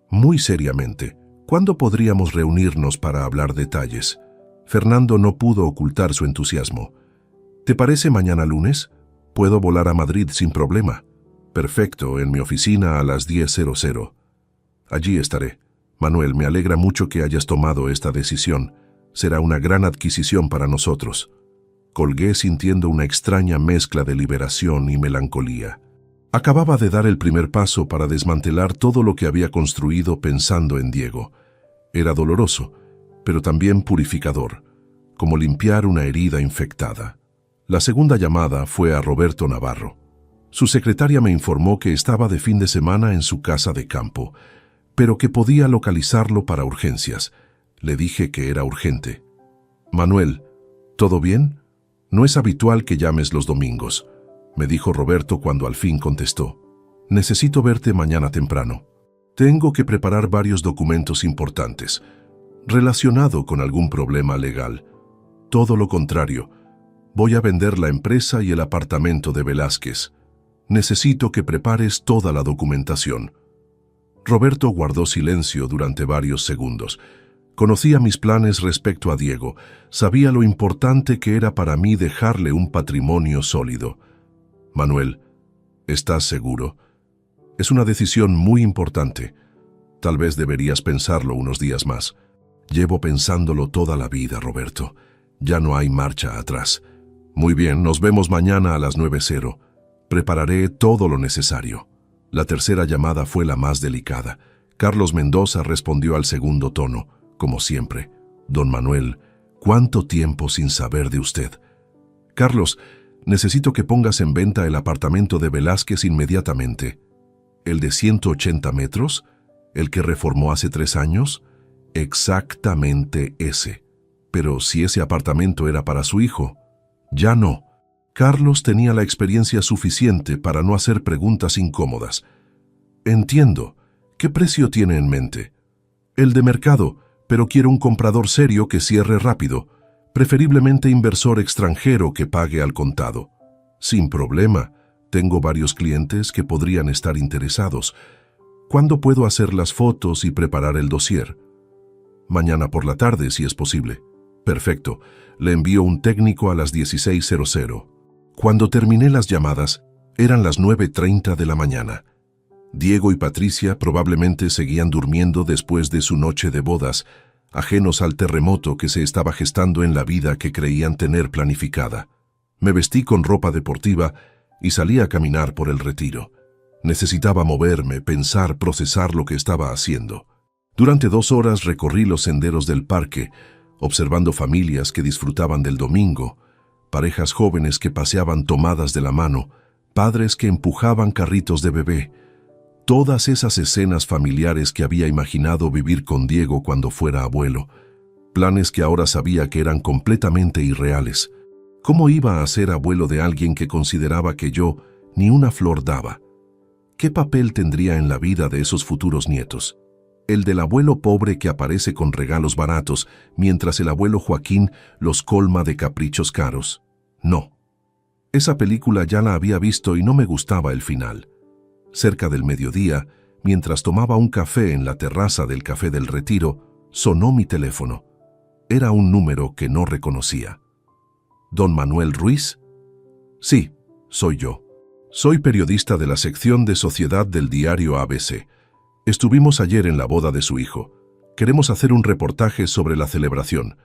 «Muy seriamente. ¿Cuándo podríamos reunirnos para hablar detalles?» Fernando no pudo ocultar su entusiasmo. «¿Te parece mañana lunes? Puedo volar a Madrid sin problema». «Perfecto, en mi oficina a las 10:00. Allí estaré. Manuel, me alegra mucho que hayas tomado esta decisión. Será una gran adquisición para nosotros». Colgué sintiendo una extraña mezcla de liberación y melancolía. Acababa de dar el primer paso para desmantelar todo lo que había construido pensando en Diego. Era doloroso, pero también purificador, como limpiar una herida infectada. La segunda llamada fue a Roberto Navarro. Su secretaria me informó que estaba de fin de semana en su casa de campo, pero que podía localizarlo para urgencias. Le dije que era urgente. «Manuel, ¿todo bien? No es habitual que llames los domingos», me dijo Roberto cuando al fin contestó. «Necesito verte mañana temprano. Tengo que preparar varios documentos importantes, relacionado con algún problema legal. Todo lo contrario, voy a vender la empresa y el apartamento de Velázquez. Necesito que prepares toda la documentación». Roberto guardó silencio durante varios segundos. Conocía mis planes respecto a Diego, sabía lo importante que era para mí dejarle un patrimonio sólido. «Manuel, ¿estás seguro? Es una decisión muy importante. Tal vez deberías pensarlo unos días más». «Llevo pensándolo toda la vida, Roberto. Ya no hay marcha atrás». «Muy bien, nos vemos mañana a las 9:00. Prepararé todo lo necesario». La tercera llamada fue la más delicada. Carlos Mendoza respondió al segundo tono, como siempre. «Don Manuel, ¿cuánto tiempo sin saber de usted?» «Carlos, necesito que pongas en venta el apartamento de Velázquez inmediatamente». «¿El de 180 metros? ¿El que reformó hace 3 años?» «Exactamente ese. Pero si ese apartamento era para su hijo». «Ya no». Carlos tenía la experiencia suficiente para no hacer preguntas incómodas. «Entiendo. ¿Qué precio tiene en mente?» «El de mercado, pero quiero un comprador serio que cierre rápido, preferiblemente inversor extranjero que pague al contado». «Sin problema. Tengo varios clientes que podrían estar interesados. ¿Cuándo puedo hacer las fotos y preparar el dossier?» «Mañana por la tarde, si es posible». «Perfecto. Le envío un técnico a las 16:00. Cuando terminé las llamadas, eran las 9:30 de la mañana. Diego y Patricia probablemente seguían durmiendo después de su noche de bodas, ajenos al terremoto que se estaba gestando en la vida que creían tener planificada. Me vestí con ropa deportiva y salí a caminar por el Retiro. Necesitaba moverme, pensar, procesar lo que estaba haciendo. Durante 2 horas recorrí los senderos del parque, observando familias que disfrutaban del domingo, parejas jóvenes que paseaban tomadas de la mano, padres que empujaban carritos de bebé. Todas esas escenas familiares que había imaginado vivir con Diego cuando fuera abuelo, planes que ahora sabía que eran completamente irreales. ¿Cómo iba a ser abuelo de alguien que consideraba que yo ni una flor daba? ¿Qué papel tendría en la vida de esos futuros nietos? ¿El del abuelo pobre que aparece con regalos baratos, mientras el abuelo Joaquín los colma de caprichos caros? No. Esa película ya la había visto y no me gustaba el final. Cerca del mediodía, mientras tomaba un café en la terraza del Café del Retiro, sonó mi teléfono. Era un número que no reconocía. ¿Don Manuel Ruiz? Sí, soy yo. Soy periodista de la sección de Sociedad del diario ABC. Estuvimos ayer en la boda de su hijo. Queremos hacer un reportaje sobre la celebración.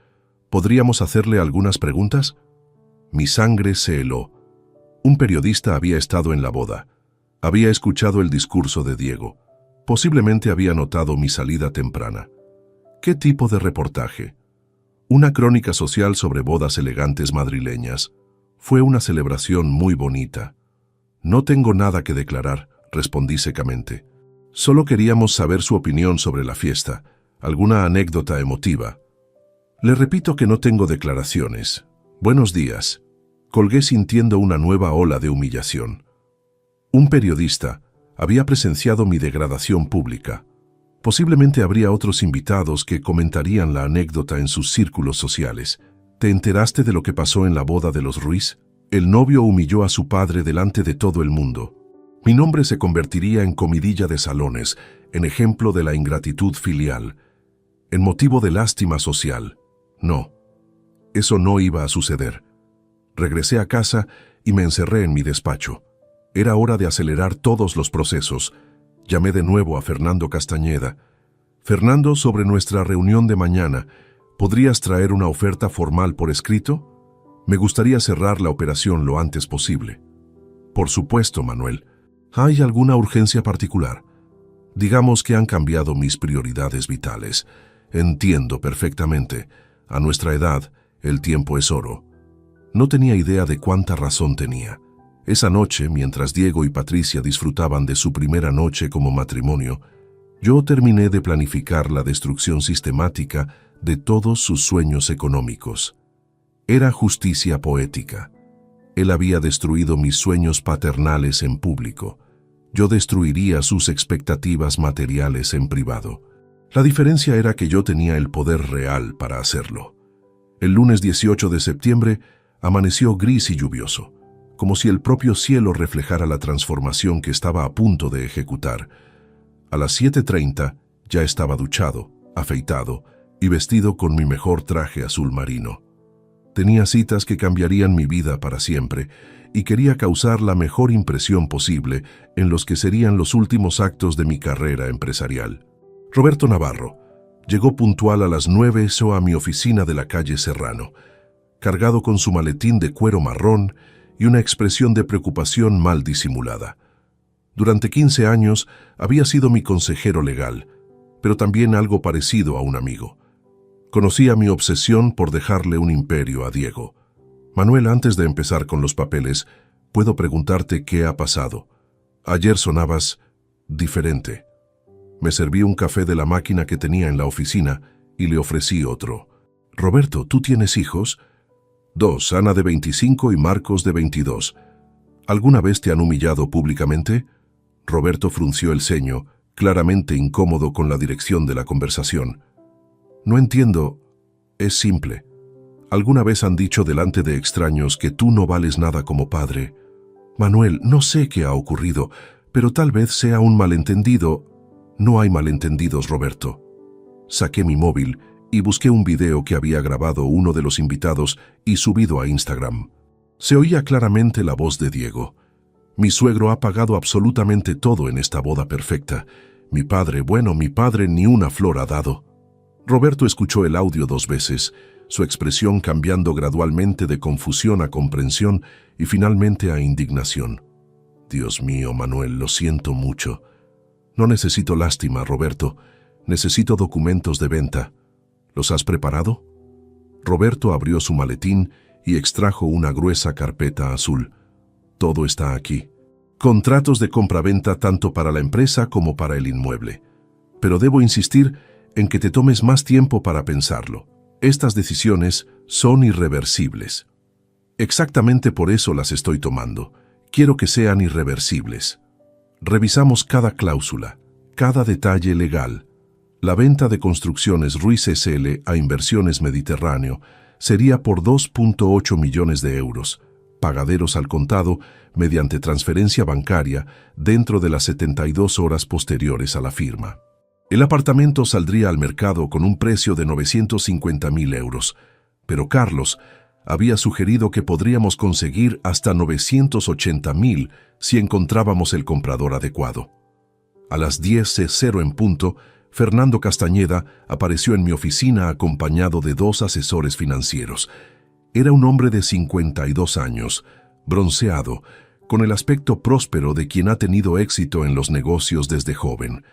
¿Podríamos hacerle algunas preguntas? Mi sangre se heló. Un periodista había estado en la boda. Había escuchado el discurso de Diego. Posiblemente había notado mi salida temprana. ¿Qué tipo de reportaje? Una crónica social sobre bodas elegantes madrileñas. Fue una celebración muy bonita. No tengo nada que declarar, respondí secamente. Solo queríamos saber su opinión sobre la fiesta, alguna anécdota emotiva. Le repito que no tengo declaraciones. Buenos días. Colgué sintiendo una nueva ola de humillación. Un periodista había presenciado mi degradación pública. Posiblemente habría otros invitados que comentarían la anécdota en sus círculos sociales. ¿Te enteraste de lo que pasó en la boda de los Ruiz? El novio humilló a su padre delante de todo el mundo. Mi nombre se convertiría en comidilla de salones, en ejemplo de la ingratitud filial, en motivo de lástima social. No, eso no iba a suceder. Regresé a casa y me encerré en mi despacho. Era hora de acelerar todos los procesos. Llamé de nuevo a Fernando Castañeda. Fernando, sobre nuestra reunión de mañana, ¿podrías traer una oferta formal por escrito? Me gustaría cerrar la operación lo antes posible. Por supuesto, Manuel. ¿Hay alguna urgencia particular? Digamos que han cambiado mis prioridades vitales. Entiendo perfectamente. A nuestra edad, el tiempo es oro. No tenía idea de cuánta razón tenía. Esa noche, mientras Diego y Patricia disfrutaban de su primera noche como matrimonio, yo terminé de planificar la destrucción sistemática de todos sus sueños económicos. Era justicia poética. Él había destruido mis sueños paternales en público. Yo destruiría sus expectativas materiales en privado. La diferencia era que yo tenía el poder real para hacerlo. El lunes 18 de septiembre amaneció gris y lluvioso, como si el propio cielo reflejara la transformación que estaba a punto de ejecutar. A las 7:30 ya estaba duchado, afeitado y vestido con mi mejor traje azul marino. Tenía citas que cambiarían mi vida para siempre y quería causar la mejor impresión posible en los que serían los últimos actos de mi carrera empresarial. Roberto Navarro llegó puntual a las 9 a mi oficina de la calle Serrano, cargado con su maletín de cuero marrón y una expresión de preocupación mal disimulada. Durante 15 años había sido mi consejero legal, pero también algo parecido a un amigo. Conocía mi obsesión por dejarle un imperio a Diego. Manuel, antes de empezar con los papeles, puedo preguntarte qué ha pasado. Ayer sonabas diferente. Me serví un café de la máquina que tenía en la oficina y le ofrecí otro. Roberto, ¿tú tienes hijos? 2, Ana de 25 y Marcos de 22. ¿Alguna vez te han humillado públicamente? Roberto frunció el ceño, claramente incómodo con la dirección de la conversación. No entiendo. Es simple. ¿Alguna vez han dicho delante de extraños que tú no vales nada como padre? Manuel, no sé qué ha ocurrido, pero tal vez sea un malentendido. No hay malentendidos, Roberto. Saqué mi móvil y busqué un video que había grabado uno de los invitados y subido a Instagram. Se oía claramente la voz de Diego. Mi suegro ha pagado absolutamente todo en esta boda perfecta. Mi padre ni una flor ha dado. Roberto escuchó el audio 2 veces, su expresión cambiando gradualmente de confusión a comprensión y finalmente a indignación. Dios mío, Manuel, lo siento mucho. No necesito lástima, Roberto. Necesito documentos de venta. ¿Los has preparado? Roberto abrió su maletín y extrajo una gruesa carpeta azul. Todo está aquí. Contratos de compraventa tanto para la empresa como para el inmueble. Pero debo insistir en que te tomes más tiempo para pensarlo. Estas decisiones son irreversibles. Exactamente por eso las estoy tomando. Quiero que sean irreversibles. Revisamos cada cláusula, cada detalle legal. La venta de Construcciones Ruiz S.L. a Inversiones Mediterráneo sería por 2.8 millones de euros, pagaderos al contado mediante transferencia bancaria dentro de las 72 horas posteriores a la firma. El apartamento saldría al mercado con un precio de 950.000 euros, pero Carlos había sugerido que podríamos conseguir hasta 980.000 si encontrábamos el comprador adecuado. A las 10:00 en punto, Fernando Castañeda apareció en mi oficina acompañado de 2 asesores financieros. Era un hombre de 52 años, bronceado, con el aspecto próspero de quien ha tenido éxito en los negocios desde joven.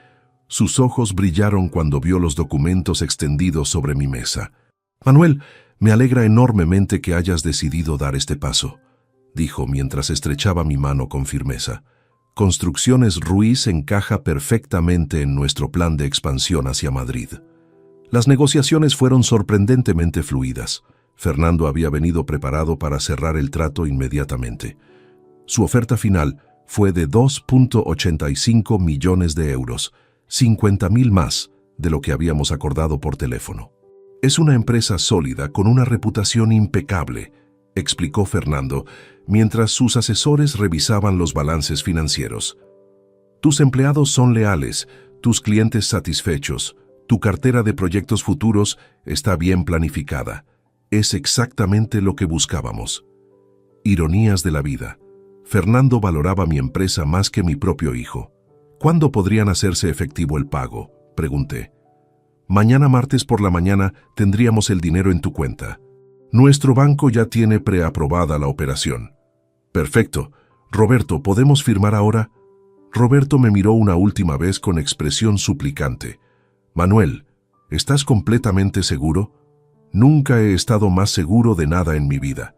Sus ojos brillaron cuando vio los documentos extendidos sobre mi mesa. «Manuel, me alegra enormemente que hayas decidido dar este paso», dijo mientras estrechaba mi mano con firmeza. «Construcciones Ruiz encaja perfectamente en nuestro plan de expansión hacia Madrid». Las negociaciones fueron sorprendentemente fluidas. Fernando había venido preparado para cerrar el trato inmediatamente. Su oferta final fue de 2,85 millones de euros, 50.000 más de lo que habíamos acordado por teléfono. «Es una empresa sólida con una reputación impecable», explicó Fernando, mientras sus asesores revisaban los balances financieros. «Tus empleados son leales, tus clientes satisfechos, tu cartera de proyectos futuros está bien planificada. Es exactamente lo que buscábamos». Ironías de la vida. Fernando valoraba mi empresa más que mi propio hijo. «¿Cuándo podrían hacerse efectivo el pago?», pregunté. «Mañana martes por la mañana tendríamos el dinero en tu cuenta. Nuestro banco ya tiene preaprobada la operación». «Perfecto. Roberto, ¿podemos firmar ahora?». Roberto me miró una última vez con expresión suplicante. «Manuel, ¿estás completamente seguro?». «Nunca he estado más seguro de nada en mi vida».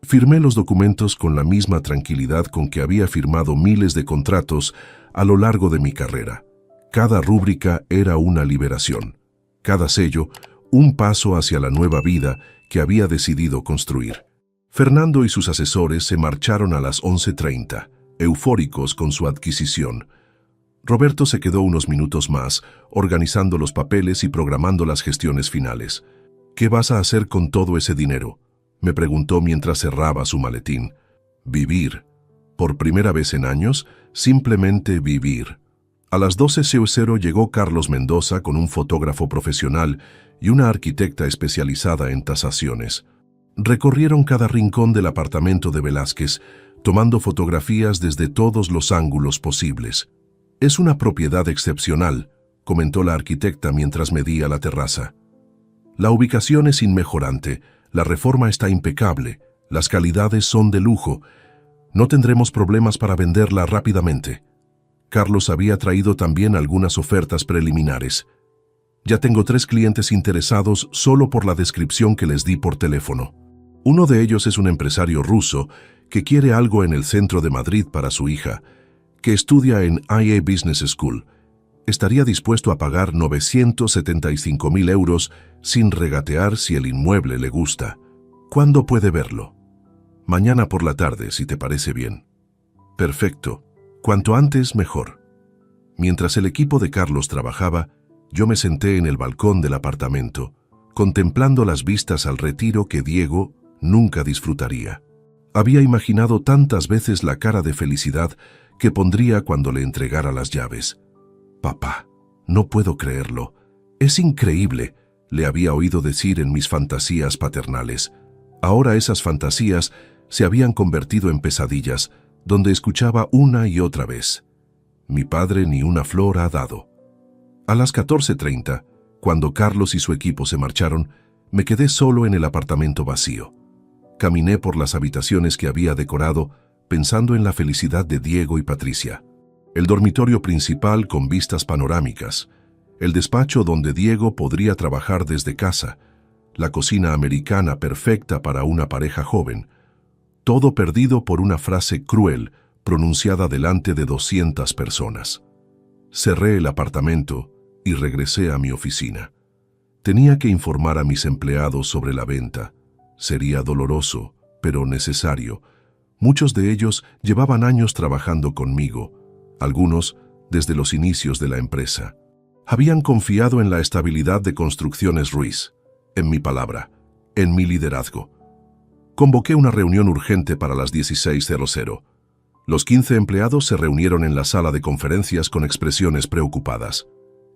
Firmé los documentos con la misma tranquilidad con que había firmado miles de contratos a lo largo de mi carrera. Cada rúbrica era una liberación. Cada sello, un paso hacia la nueva vida que había decidido construir. Fernando y sus asesores se marcharon a las 11:30, eufóricos con su adquisición. Roberto se quedó unos minutos más, organizando los papeles y programando las gestiones finales. «¿Qué vas a hacer con todo ese dinero?», me preguntó mientras cerraba su maletín. «Vivir. Por primera vez en años, simplemente vivir». A las 12:00 llegó Carlos Mendoza con un fotógrafo profesional y una arquitecta especializada en tasaciones. Recorrieron cada rincón del apartamento de Velázquez, tomando fotografías desde todos los ángulos posibles. «Es una propiedad excepcional», comentó la arquitecta mientras medía la terraza. «La ubicación es inmejorante, la reforma está impecable, las calidades son de lujo. No tendremos problemas para venderla rápidamente». Carlos había traído también algunas ofertas preliminares. «Ya tengo 3 clientes interesados solo por la descripción que les di por teléfono. Uno de ellos es un empresario ruso que quiere algo en el centro de Madrid para su hija, que estudia en IA Business School. Estaría dispuesto a pagar 975.000 euros sin regatear si el inmueble le gusta. ¿Cuándo puede verlo?». «Mañana por la tarde, si te parece bien». «Perfecto. Cuanto antes, mejor». Mientras el equipo de Carlos trabajaba, yo me senté en el balcón del apartamento, contemplando las vistas al retiro que Diego nunca disfrutaría. Había imaginado tantas veces la cara de felicidad que pondría cuando le entregara las llaves. «Papá, no puedo creerlo. Es increíble», le había oído decir en mis fantasías paternales. Ahora esas fantasías se habían convertido en pesadillas, donde escuchaba una y otra vez: «Mi padre ni una flor ha dado». A las 14:30, cuando Carlos y su equipo se marcharon, me quedé solo en el apartamento vacío. Caminé por las habitaciones que había decorado, pensando en la felicidad de Diego y Patricia. El dormitorio principal con vistas panorámicas, el despacho donde Diego podría trabajar desde casa, la cocina americana perfecta para una pareja joven, todo perdido por una frase cruel pronunciada delante de 200 personas. Cerré el apartamento y regresé a mi oficina. Tenía que informar a mis empleados sobre la venta. Sería doloroso, pero necesario. Muchos de ellos llevaban años trabajando conmigo, algunos desde los inicios de la empresa. Habían confiado en la estabilidad de Construcciones Ruiz, en mi palabra, en mi liderazgo. Convoqué una reunión urgente para las 16:00. Los 15 empleados se reunieron en la sala de conferencias con expresiones preocupadas.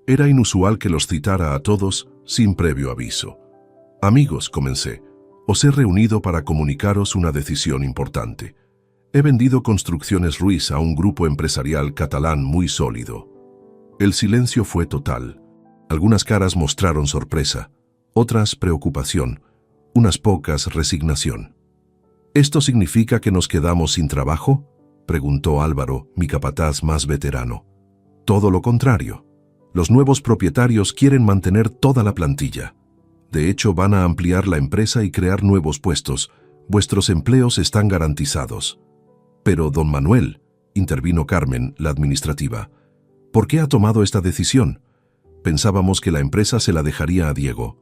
Era inusual que los citara a todos sin previo aviso. «Amigos», comencé, «os he reunido para comunicaros una decisión importante. He vendido Construcciones Ruiz a un grupo empresarial catalán muy sólido. El silencio fue total. Algunas caras mostraron sorpresa, otras preocupación, unas pocas resignación. ¿Esto significa que nos quedamos sin trabajo?, preguntó Álvaro, mi capataz más veterano. Todo lo contrario. Los nuevos propietarios quieren mantener toda la plantilla. De hecho, van a ampliar la empresa y crear nuevos puestos. Vuestros empleos están garantizados. Pero, don Manuel, intervino Carmen, la administrativa, ¿por qué ha tomado esta decisión? Pensábamos que la empresa se la dejaría a Diego.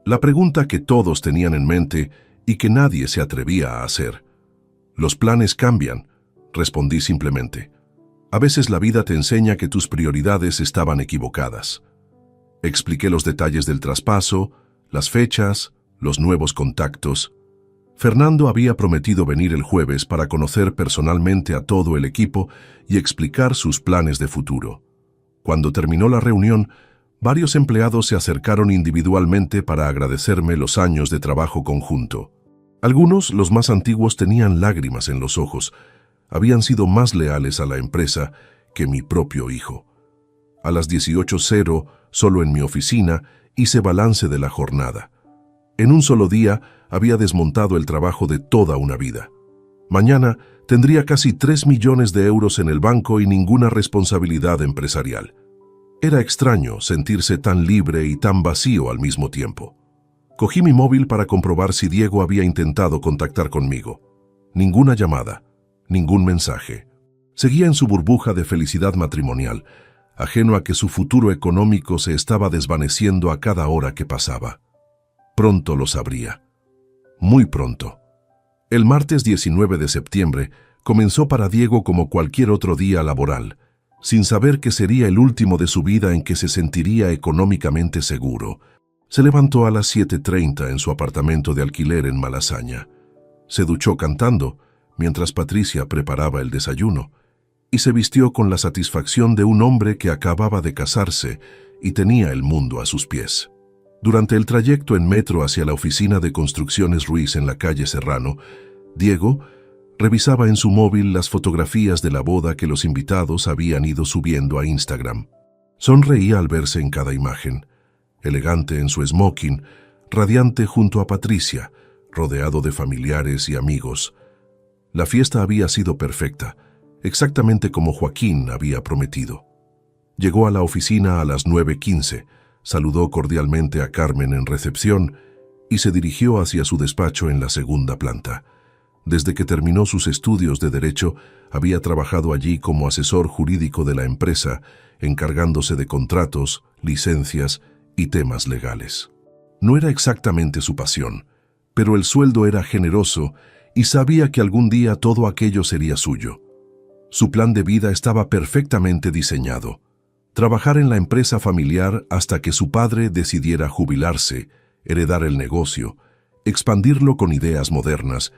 La pregunta que todos tenían en mente y que nadie se atrevía a hacer. Los planes cambian, respondí simplemente. A veces la vida te enseña que tus prioridades estaban equivocadas. Expliqué los detalles del traspaso, las fechas, los nuevos contactos. Fernando había prometido venir el jueves para conocer personalmente a todo el equipo y explicar sus planes de futuro. Cuando terminó la reunión, varios empleados se acercaron individualmente para agradecerme los años de trabajo conjunto. Algunos, los más antiguos, tenían lágrimas en los ojos. Habían sido más leales a la empresa que mi propio hijo. A las 18:00, solo en mi oficina, hice balance de la jornada. En un solo día había desmontado el trabajo de toda una vida. Mañana tendría casi 3 millones de euros en el banco y ninguna responsabilidad empresarial. Era extraño sentirse tan libre y tan vacío al mismo tiempo. Cogí mi móvil para comprobar si Diego había intentado contactar conmigo. Ninguna llamada, ningún mensaje. Seguía en su burbuja de felicidad matrimonial, ajeno a que su futuro económico se estaba desvaneciendo a cada hora que pasaba. Pronto lo sabría. Muy pronto. El martes 19 de septiembre comenzó para Diego como cualquier otro día laboral, sin saber que sería el último de su vida en que se sentiría económicamente seguro. Se levantó a las 7:30 en su apartamento de alquiler en Malasaña. Se duchó cantando, mientras Patricia preparaba el desayuno, y se vistió con la satisfacción de un hombre que acababa de casarse y tenía el mundo a sus pies. Durante el trayecto en metro hacia la oficina de Construcciones Ruiz en la calle Serrano, Diego revisaba en su móvil las fotografías de la boda que los invitados habían ido subiendo a Instagram. Sonreía al verse en cada imagen, elegante en su smoking, radiante junto a Patricia, rodeado de familiares y amigos. La fiesta había sido perfecta, exactamente como Joaquín había prometido. Llegó a la oficina a las 9:15, saludó cordialmente a Carmen en recepción y se dirigió hacia su despacho en la segunda planta. Desde que terminó sus estudios de Derecho, había trabajado allí como asesor jurídico de la empresa, encargándose de contratos, licencias y temas legales. No era exactamente su pasión, pero el sueldo era generoso y sabía que algún día todo aquello sería suyo. Su plan de vida estaba perfectamente diseñado. Trabajar en la empresa familiar hasta que su padre decidiera jubilarse, heredar el negocio, expandirlo con ideas modernas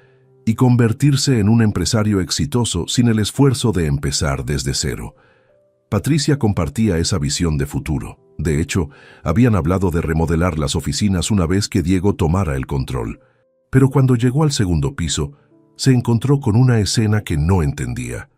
y convertirse en un empresario exitoso sin el esfuerzo de empezar desde cero. Patricia compartía esa visión de futuro. De hecho, habían hablado de remodelar las oficinas una vez que Diego tomara el control. Pero cuando llegó al segundo piso, se encontró con una escena que no entendía.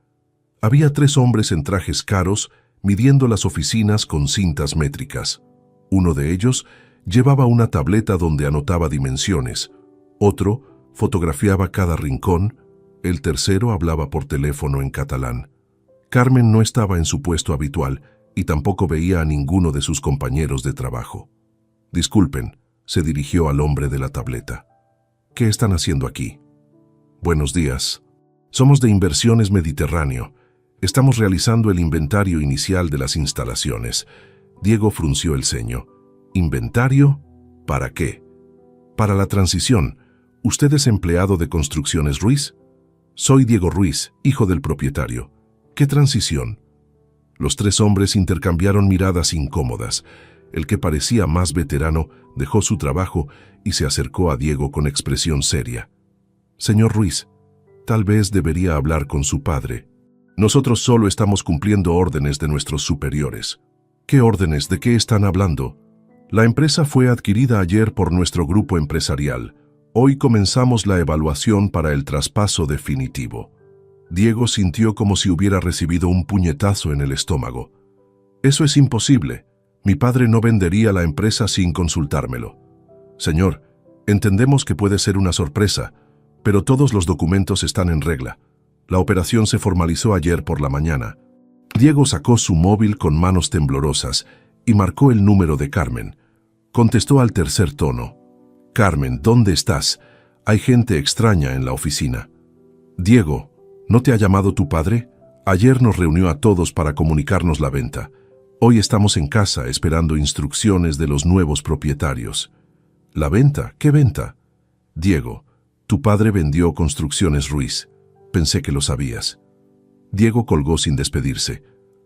Había 3 hombres en trajes caros midiendo las oficinas con cintas métricas. Uno de ellos llevaba una tableta donde anotaba dimensiones. Otro fotografiaba cada rincón. El tercero hablaba por teléfono en catalán. Carmen no estaba en su puesto habitual y tampoco veía a ninguno de sus compañeros de trabajo. «Disculpen», se dirigió al hombre de la tableta. «¿Qué están haciendo aquí?» «Buenos días. Somos de Inversiones Mediterráneo. Estamos realizando el inventario inicial de las instalaciones». Diego frunció el ceño. «¿Inventario? ¿Para qué?» «Para la transición. ¿Usted es empleado de Construcciones Ruiz?» «Soy Diego Ruiz, hijo del propietario». «¿Qué transición?» Los 3 hombres intercambiaron miradas incómodas. El que parecía más veterano dejó su trabajo y se acercó a Diego con expresión seria. «Señor Ruiz, tal vez debería hablar con su padre. Nosotros solo estamos cumpliendo órdenes de nuestros superiores». «¿Qué órdenes? ¿De qué están hablando?» «La empresa fue adquirida ayer por nuestro grupo empresarial. Hoy comenzamos la evaluación para el traspaso definitivo». Diego sintió como si hubiera recibido un puñetazo en el estómago. Eso es imposible. Mi padre no vendería la empresa sin consultármelo. Señor, entendemos que puede ser una sorpresa, pero todos los documentos están en regla. La operación se formalizó ayer por la mañana. Diego sacó su móvil con manos temblorosas y marcó el número de Carmen. Contestó al tercer tono. Carmen, ¿dónde estás? Hay gente extraña en la oficina. Diego, ¿no te ha llamado tu padre? Ayer nos reunió a todos para comunicarnos la venta. Hoy estamos en casa esperando instrucciones de los nuevos propietarios. ¿La venta? ¿Qué venta? Diego, tu padre vendió Construcciones Ruiz. Pensé que lo sabías. Diego colgó sin despedirse.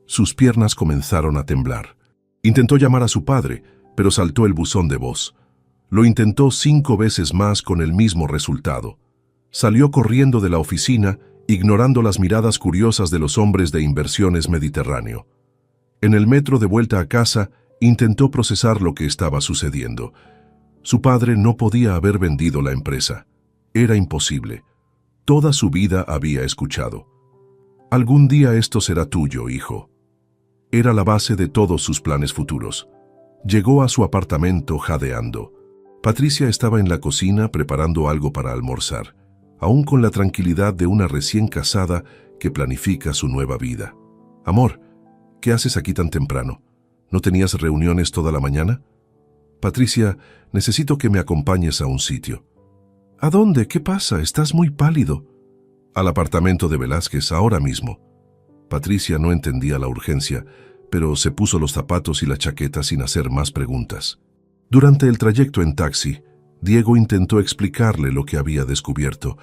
Sus piernas comenzaron a temblar. Intentó llamar a su padre, pero saltó el buzón de voz. Lo intentó 5 veces más con el mismo resultado. Salió corriendo de la oficina, ignorando las miradas curiosas de los hombres de Inversiones Mediterráneo. En el metro de vuelta a casa, intentó procesar lo que estaba sucediendo. Su padre no podía haber vendido la empresa. Era imposible. Toda su vida había escuchado. Algún día esto será tuyo, hijo. Era la base de todos sus planes futuros. Llegó a su apartamento jadeando. Patricia estaba en la cocina preparando algo para almorzar, aún con la tranquilidad de una recién casada que planifica su nueva vida. Amor, ¿qué haces aquí tan temprano? ¿No tenías reuniones toda la mañana? Patricia, necesito que me acompañes a un sitio. ¿A dónde? ¿Qué pasa? Estás muy pálido. Al apartamento de Velázquez, ahora mismo. Patricia no entendía la urgencia, pero se puso los zapatos y la chaqueta sin hacer más preguntas. Durante el trayecto en taxi, Diego intentó explicarle lo que había descubierto,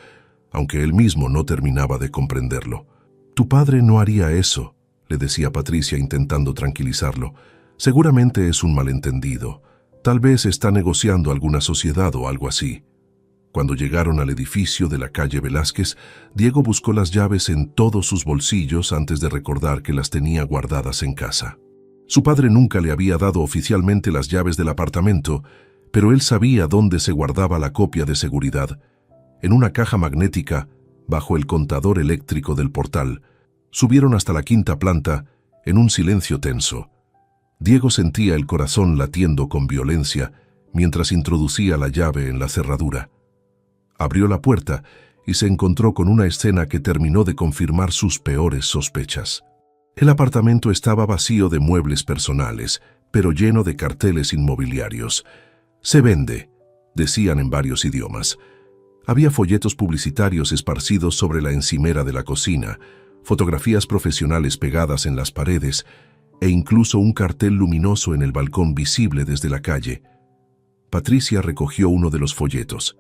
aunque él mismo no terminaba de comprenderlo. Tu padre no haría eso, le decía Patricia intentando tranquilizarlo. Seguramente es un malentendido. Tal vez está negociando alguna sociedad o algo así. Cuando llegaron al edificio de la calle Velázquez, Diego buscó las llaves en todos sus bolsillos antes de recordar que las tenía guardadas en casa. Su padre nunca le había dado oficialmente las llaves del apartamento, pero él sabía dónde se guardaba la copia de seguridad. En una caja magnética, bajo el contador eléctrico del portal, subieron hasta la 5ª planta en un silencio tenso. Diego sentía el corazón latiendo con violencia mientras introducía la llave en la cerradura. Abrió la puerta y se encontró con una escena que terminó de confirmar sus peores sospechas. El apartamento estaba vacío de muebles personales, pero lleno de carteles inmobiliarios. «Se vende», decían en varios idiomas. Había folletos publicitarios esparcidos sobre la encimera de la cocina, fotografías profesionales pegadas en las paredes e incluso un cartel luminoso en el balcón visible desde la calle. Patricia recogió uno de los folletos.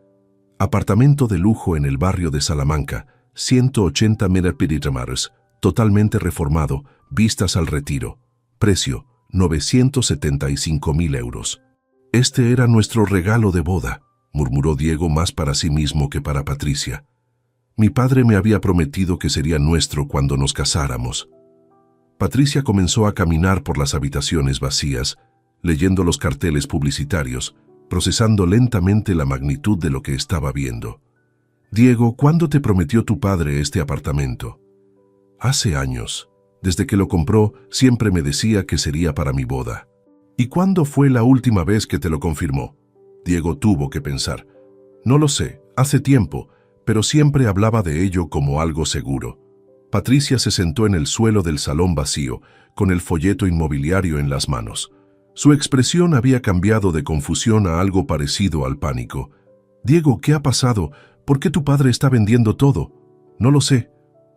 Apartamento de lujo en el barrio de Salamanca, 180 metros, totalmente reformado, vistas al retiro. Precio, 975.000 euros. Este era nuestro regalo de boda, murmuró Diego más para sí mismo que para Patricia. Mi padre me había prometido que sería nuestro cuando nos casáramos. Patricia comenzó a caminar por las habitaciones vacías, leyendo los carteles publicitarios, procesando lentamente la magnitud de lo que estaba viendo. Diego, ¿cuándo te prometió tu padre este apartamento? Hace años. Desde que lo compró, siempre me decía que sería para mi boda. ¿Y cuándo fue la última vez que te lo confirmó? Diego tuvo que pensar. No lo sé, hace tiempo, pero siempre hablaba de ello como algo seguro. Patricia se sentó en el suelo del salón vacío, con el folleto inmobiliario en las manos. Su expresión había cambiado de confusión a algo parecido al pánico. Diego, ¿qué ha pasado? ¿Por qué tu padre está vendiendo todo? No lo sé.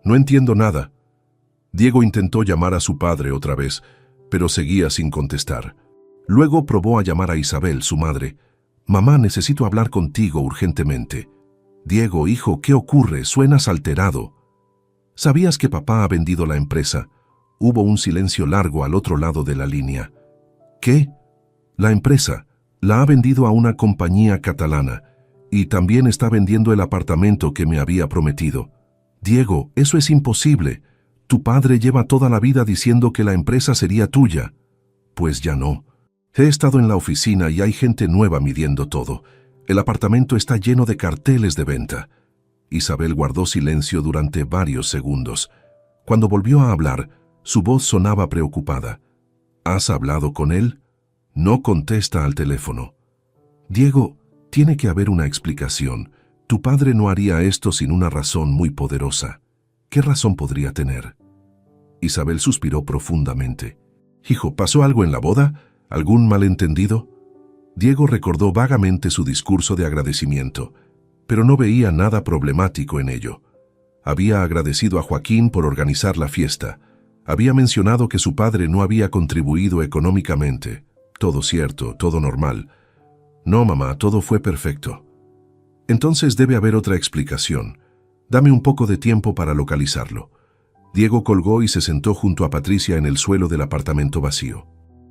No entiendo nada. Diego intentó llamar a su padre otra vez, pero seguía sin contestar. Luego probó a llamar a Isabel, su madre. «Mamá, necesito hablar contigo urgentemente». «Diego, hijo, ¿qué ocurre? Suenas alterado». «¿Sabías que papá ha vendido la empresa?» Hubo un silencio largo al otro lado de la línea. «¿Qué?» «La empresa. La ha vendido a una compañía catalana. Y también está vendiendo el apartamento que me había prometido». «Diego, eso es imposible. Tu padre lleva toda la vida diciendo que la empresa sería tuya». «Pues ya no. He estado en la oficina y hay gente nueva midiendo todo. El apartamento está lleno de carteles de venta». Isabel guardó silencio durante varios segundos. Cuando volvió a hablar, su voz sonaba preocupada. ¿Has hablado con él? No contesta al teléfono. Diego, tiene que haber una explicación. Tu padre no haría esto sin una razón muy poderosa. ¿Qué razón podría tener? Isabel suspiró profundamente. Hijo, ¿pasó algo en la boda? ¿Algún malentendido? Diego recordó vagamente su discurso de agradecimiento, pero no veía nada problemático en ello. Había agradecido a Joaquín por organizar la fiesta. Había mencionado que su padre no había contribuido económicamente. Todo cierto, todo normal. No, mamá, todo fue perfecto. Entonces debe haber otra explicación. Dame un poco de tiempo para localizarlo. Diego colgó y se sentó junto a Patricia en el suelo del apartamento vacío.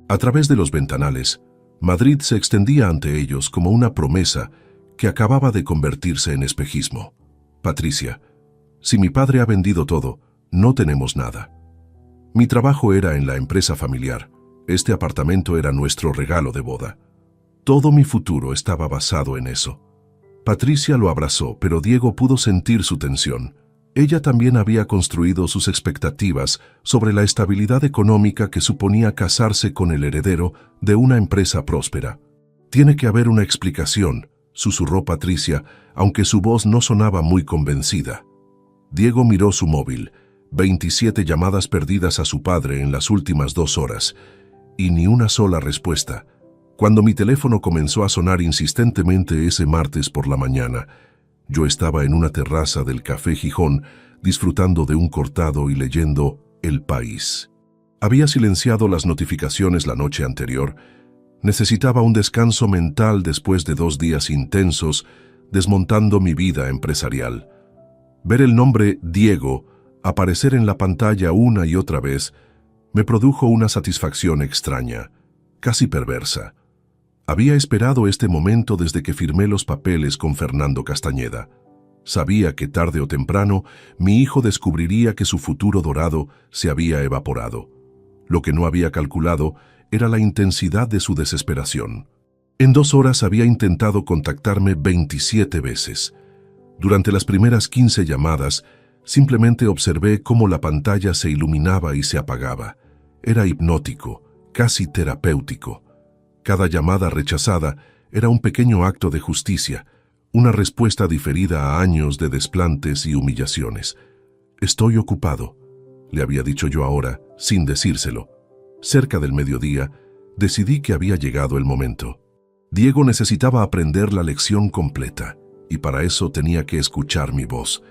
A través de los ventanales, Madrid se extendía ante ellos como una promesa que acababa de convertirse en espejismo. Patricia, si mi padre ha vendido todo, no tenemos nada. Mi trabajo era en la empresa familiar. Este apartamento era nuestro regalo de boda. Todo mi futuro estaba basado en eso. Patricia lo abrazó, pero Diego pudo sentir su tensión. Ella también había construido sus expectativas sobre la estabilidad económica que suponía casarse con el heredero de una empresa próspera. Tiene que haber una explicación, susurró Patricia, aunque su voz no sonaba muy convencida. Diego miró su móvil, 27 llamadas perdidas a su padre en las últimas 2 horas, y ni una sola respuesta. Cuando mi teléfono comenzó a sonar insistentemente ese martes por la mañana, yo estaba en una terraza del Café Gijón, disfrutando de un cortado y leyendo El País. Había silenciado las notificaciones la noche anterior. Necesitaba un descanso mental después de 2 días intensos, desmontando mi vida empresarial. Ver el nombre Diego aparecer en la pantalla una y otra vez me produjo una satisfacción extraña, casi perversa. Había esperado este momento desde que firmé los papeles con Fernando Castañeda. Sabía que tarde o temprano mi hijo descubriría que su futuro dorado se había evaporado. Lo que no había calculado era la intensidad de su desesperación. En 2 horas había intentado contactarme 27 veces. Durante las primeras 15 llamadas, simplemente observé cómo la pantalla se iluminaba y se apagaba. Era hipnótico, casi terapéutico. Cada llamada rechazada era un pequeño acto de justicia, una respuesta diferida a años de desplantes y humillaciones. Estoy ocupado, le había dicho yo ahora, sin decírselo. Cerca del mediodía, decidí que había llegado el momento. Diego necesitaba aprender la lección completa, y para eso tenía que escuchar mi voz.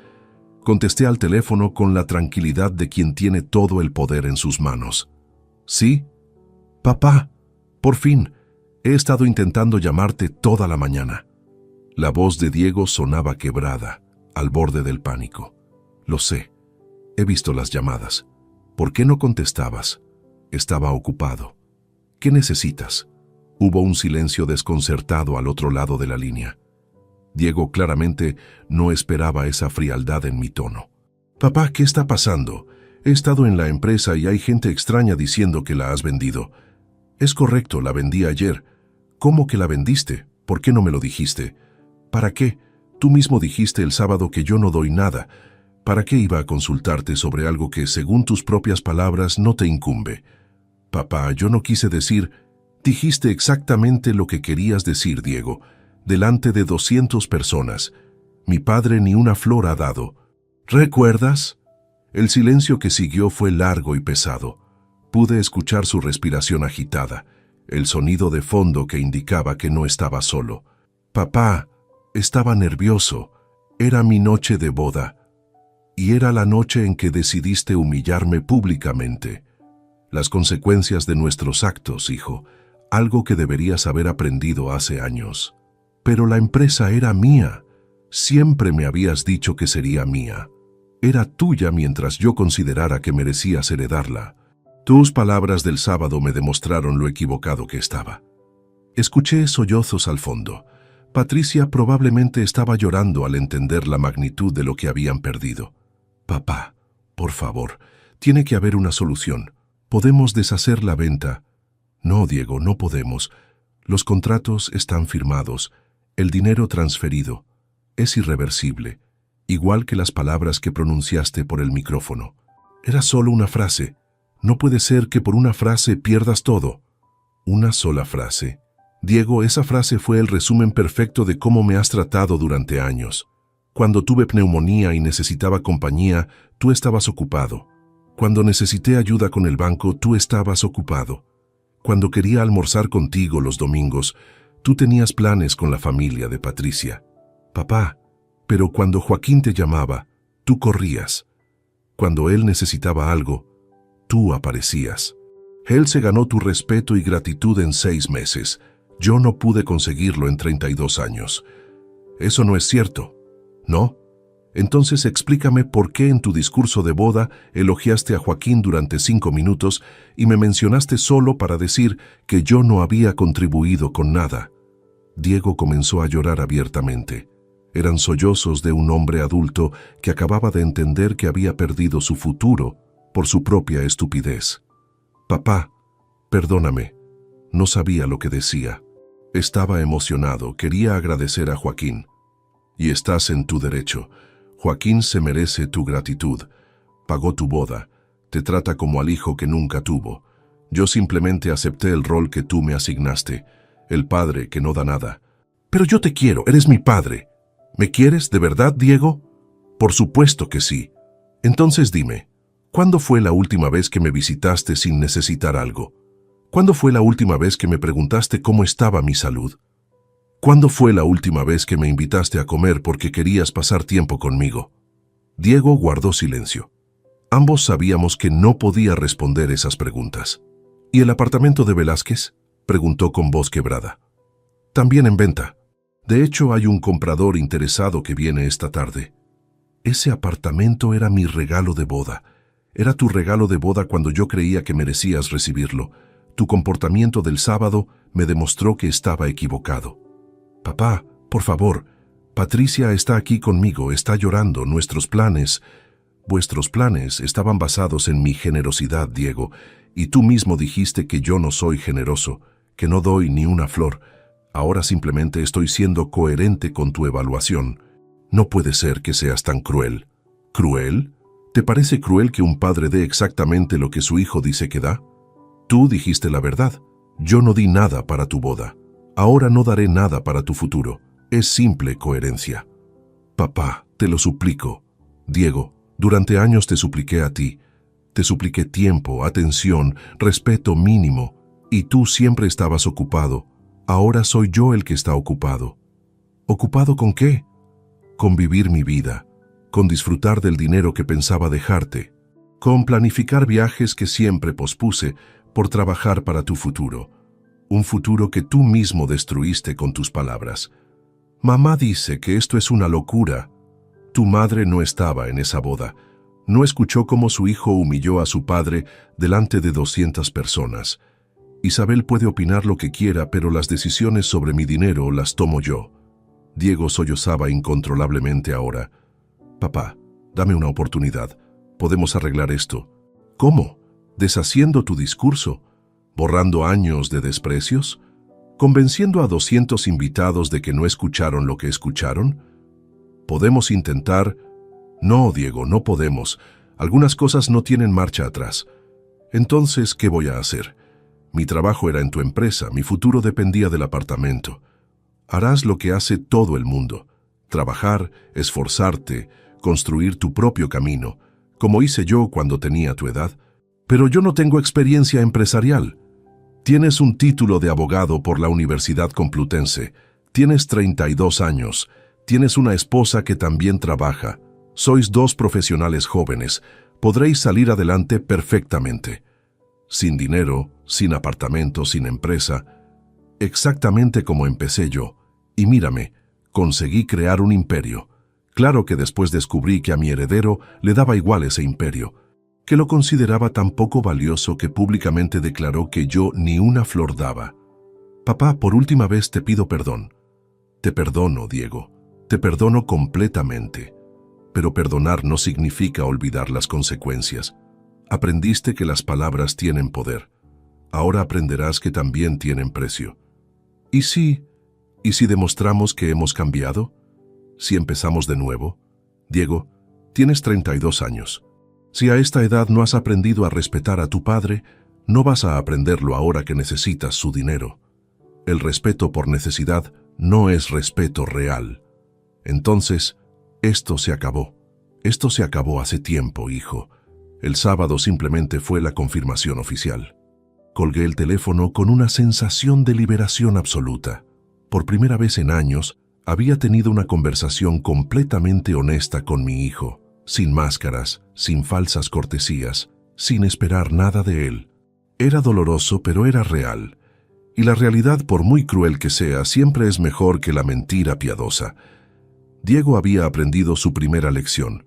Contesté al teléfono con la tranquilidad de quien tiene todo el poder en sus manos. ¿Sí? Papá, por fin. He estado intentando llamarte toda la mañana. La voz de Diego sonaba quebrada, al borde del pánico. Lo sé. He visto las llamadas. ¿Por qué no contestabas? Estaba ocupado. ¿Qué necesitas? Hubo un silencio desconcertado al otro lado de la línea. Diego claramente no esperaba esa frialdad en mi tono. Papá, ¿qué está pasando? He estado en la empresa y hay gente extraña diciendo que la has vendido. Es correcto, la vendí ayer. ¿Cómo que la vendiste? ¿Por qué no me lo dijiste? ¿Para qué? Tú mismo dijiste el sábado que yo no doy nada. ¿Para qué iba a consultarte sobre algo que, según tus propias palabras, no te incumbe? Papá, yo no quise decir... Dijiste exactamente lo que querías decir, Diego, delante de 200 personas. Mi padre ni una flor ha dado. ¿Recuerdas? El silencio que siguió fue largo y pesado. Pude escuchar su respiración agitada, el sonido de fondo que indicaba que no estaba solo. Papá, estaba nervioso. Era mi noche de boda. Y era la noche en que decidiste humillarme públicamente. Las consecuencias de nuestros actos, hijo, algo que deberías haber aprendido hace años. Pero la empresa era mía. Siempre me habías dicho que sería mía. Era tuya mientras yo considerara que merecías heredarla. Tus palabras del sábado me demostraron lo equivocado que estaba. Escuché sollozos al fondo. Patricia probablemente estaba llorando al entender la magnitud de lo que habían perdido. Papá, por favor, tiene que haber una solución. ¿Podemos deshacer la venta? No, Diego, no podemos. Los contratos están firmados, el dinero transferido. Es irreversible, igual que las palabras que pronunciaste por el micrófono. Era solo una frase. No puede ser que por una frase pierdas todo. Una sola frase. Diego, esa frase fue el resumen perfecto de cómo me has tratado durante años. Cuando tuve pneumonía y necesitaba compañía, tú estabas ocupado. Cuando necesité ayuda con el banco, tú estabas ocupado. Cuando quería almorzar contigo los domingos, tú tenías planes con la familia de Patricia. Papá, pero cuando Joaquín te llamaba, tú corrías. Cuando él necesitaba algo, tú aparecías. Él se ganó tu respeto y gratitud en 6 meses. Yo no pude conseguirlo en 32 años. Eso no es cierto, ¿no? Entonces explícame por qué en tu discurso de boda elogiaste a Joaquín durante 5 minutos y me mencionaste solo para decir que yo no había contribuido con nada. Diego comenzó a llorar abiertamente. Eran sollozos de un hombre adulto que acababa de entender que había perdido su futuro por su propia estupidez. Papá, perdóname. No sabía lo que decía. Estaba emocionado, quería agradecer a Joaquín. Y estás en tu derecho. Joaquín se merece tu gratitud. Pagó tu boda. Te trata como al hijo que nunca tuvo. Yo simplemente acepté el rol que tú me asignaste. El padre que no da nada. Pero yo te quiero, eres mi padre. ¿Me quieres de verdad, Diego? Por supuesto que sí. Entonces dime, ¿cuándo fue la última vez que me visitaste sin necesitar algo? ¿Cuándo fue la última vez que me preguntaste cómo estaba mi salud? ¿Cuándo fue la última vez que me invitaste a comer porque querías pasar tiempo conmigo? Diego guardó silencio. Ambos sabíamos que no podía responder esas preguntas. ¿Y el apartamento de Velázquez? Preguntó con voz quebrada. También en venta. De hecho, hay un comprador interesado que viene esta tarde. Ese apartamento era mi regalo de boda. Era tu regalo de boda cuando yo creía que merecías recibirlo. Tu comportamiento del sábado me demostró que estaba equivocado. Papá, por favor, Patricia está aquí conmigo, está llorando. Vuestros planes estaban basados en mi generosidad, Diego, y tú mismo dijiste que yo no soy generoso, que no doy ni una flor. Ahora simplemente estoy siendo coherente con tu evaluación. No puede ser que seas tan cruel. ¿Cruel? ¿Te parece cruel que un padre dé exactamente lo que su hijo dice que da? Tú dijiste la verdad. Yo no di nada para tu boda. Ahora no daré nada para tu futuro. Es simple coherencia. Papá, te lo suplico. Diego, durante años te supliqué a ti. Te supliqué tiempo, atención, respeto mínimo. Y tú siempre estabas ocupado. Ahora soy yo el que está ocupado. ¿Ocupado con qué? Con vivir mi vida. Con disfrutar del dinero que pensaba dejarte. Con planificar viajes que siempre pospuse por trabajar para tu futuro. Un futuro que tú mismo destruiste con tus palabras. Mamá dice que esto es una locura. Tu madre no estaba en esa boda. No escuchó cómo su hijo humilló a su padre delante de 200 personas. Isabel puede opinar lo que quiera, pero las decisiones sobre mi dinero las tomo yo. Diego sollozaba incontrolablemente ahora. Papá, dame una oportunidad. Podemos arreglar esto. ¿Cómo? ¿Deshaciendo tu discurso? ¿Borrando años de desprecios? ¿Convenciendo a 200 invitados de que no escucharon lo que escucharon? ¿Podemos intentar? No, Diego, no podemos. Algunas cosas no tienen marcha atrás. Entonces, ¿qué voy a hacer? Mi trabajo era en tu empresa, mi futuro dependía del apartamento. Harás lo que hace todo el mundo. Trabajar, esforzarte, construir tu propio camino, como hice yo cuando tenía tu edad. Pero yo no tengo experiencia empresarial. Tienes un título de abogado por la Universidad Complutense. Tienes 32 años. Tienes una esposa que también trabaja. Sois 2 profesionales jóvenes. Podréis salir adelante perfectamente. Sin dinero, sin apartamento, sin empresa. Exactamente como empecé yo. Y mírame, conseguí crear un imperio. Claro que después descubrí que a mi heredero le daba igual ese imperio, que lo consideraba tan poco valioso que públicamente declaró que yo ni una flor daba. Papá, por última vez te pido perdón. Te perdono, Diego. Te perdono completamente. Pero perdonar no significa olvidar las consecuencias. Aprendiste que las palabras tienen poder. Ahora aprenderás que también tienen precio. ¿Y si demostramos que hemos cambiado? ¿Si empezamos de nuevo? Diego, tienes 32 años. Si a esta edad no has aprendido a respetar a tu padre, no vas a aprenderlo ahora que necesitas su dinero. El respeto por necesidad no es respeto real. Entonces, esto se acabó. Esto se acabó hace tiempo, hijo. El sábado simplemente fue la confirmación oficial. Colgué el teléfono con una sensación de liberación absoluta. Por primera vez en años, había tenido una conversación completamente honesta con mi hijo, sin máscaras, sin falsas cortesías, sin esperar nada de él. Era doloroso, pero era real. Y la realidad, por muy cruel que sea, siempre es mejor que la mentira piadosa. Diego había aprendido su primera lección.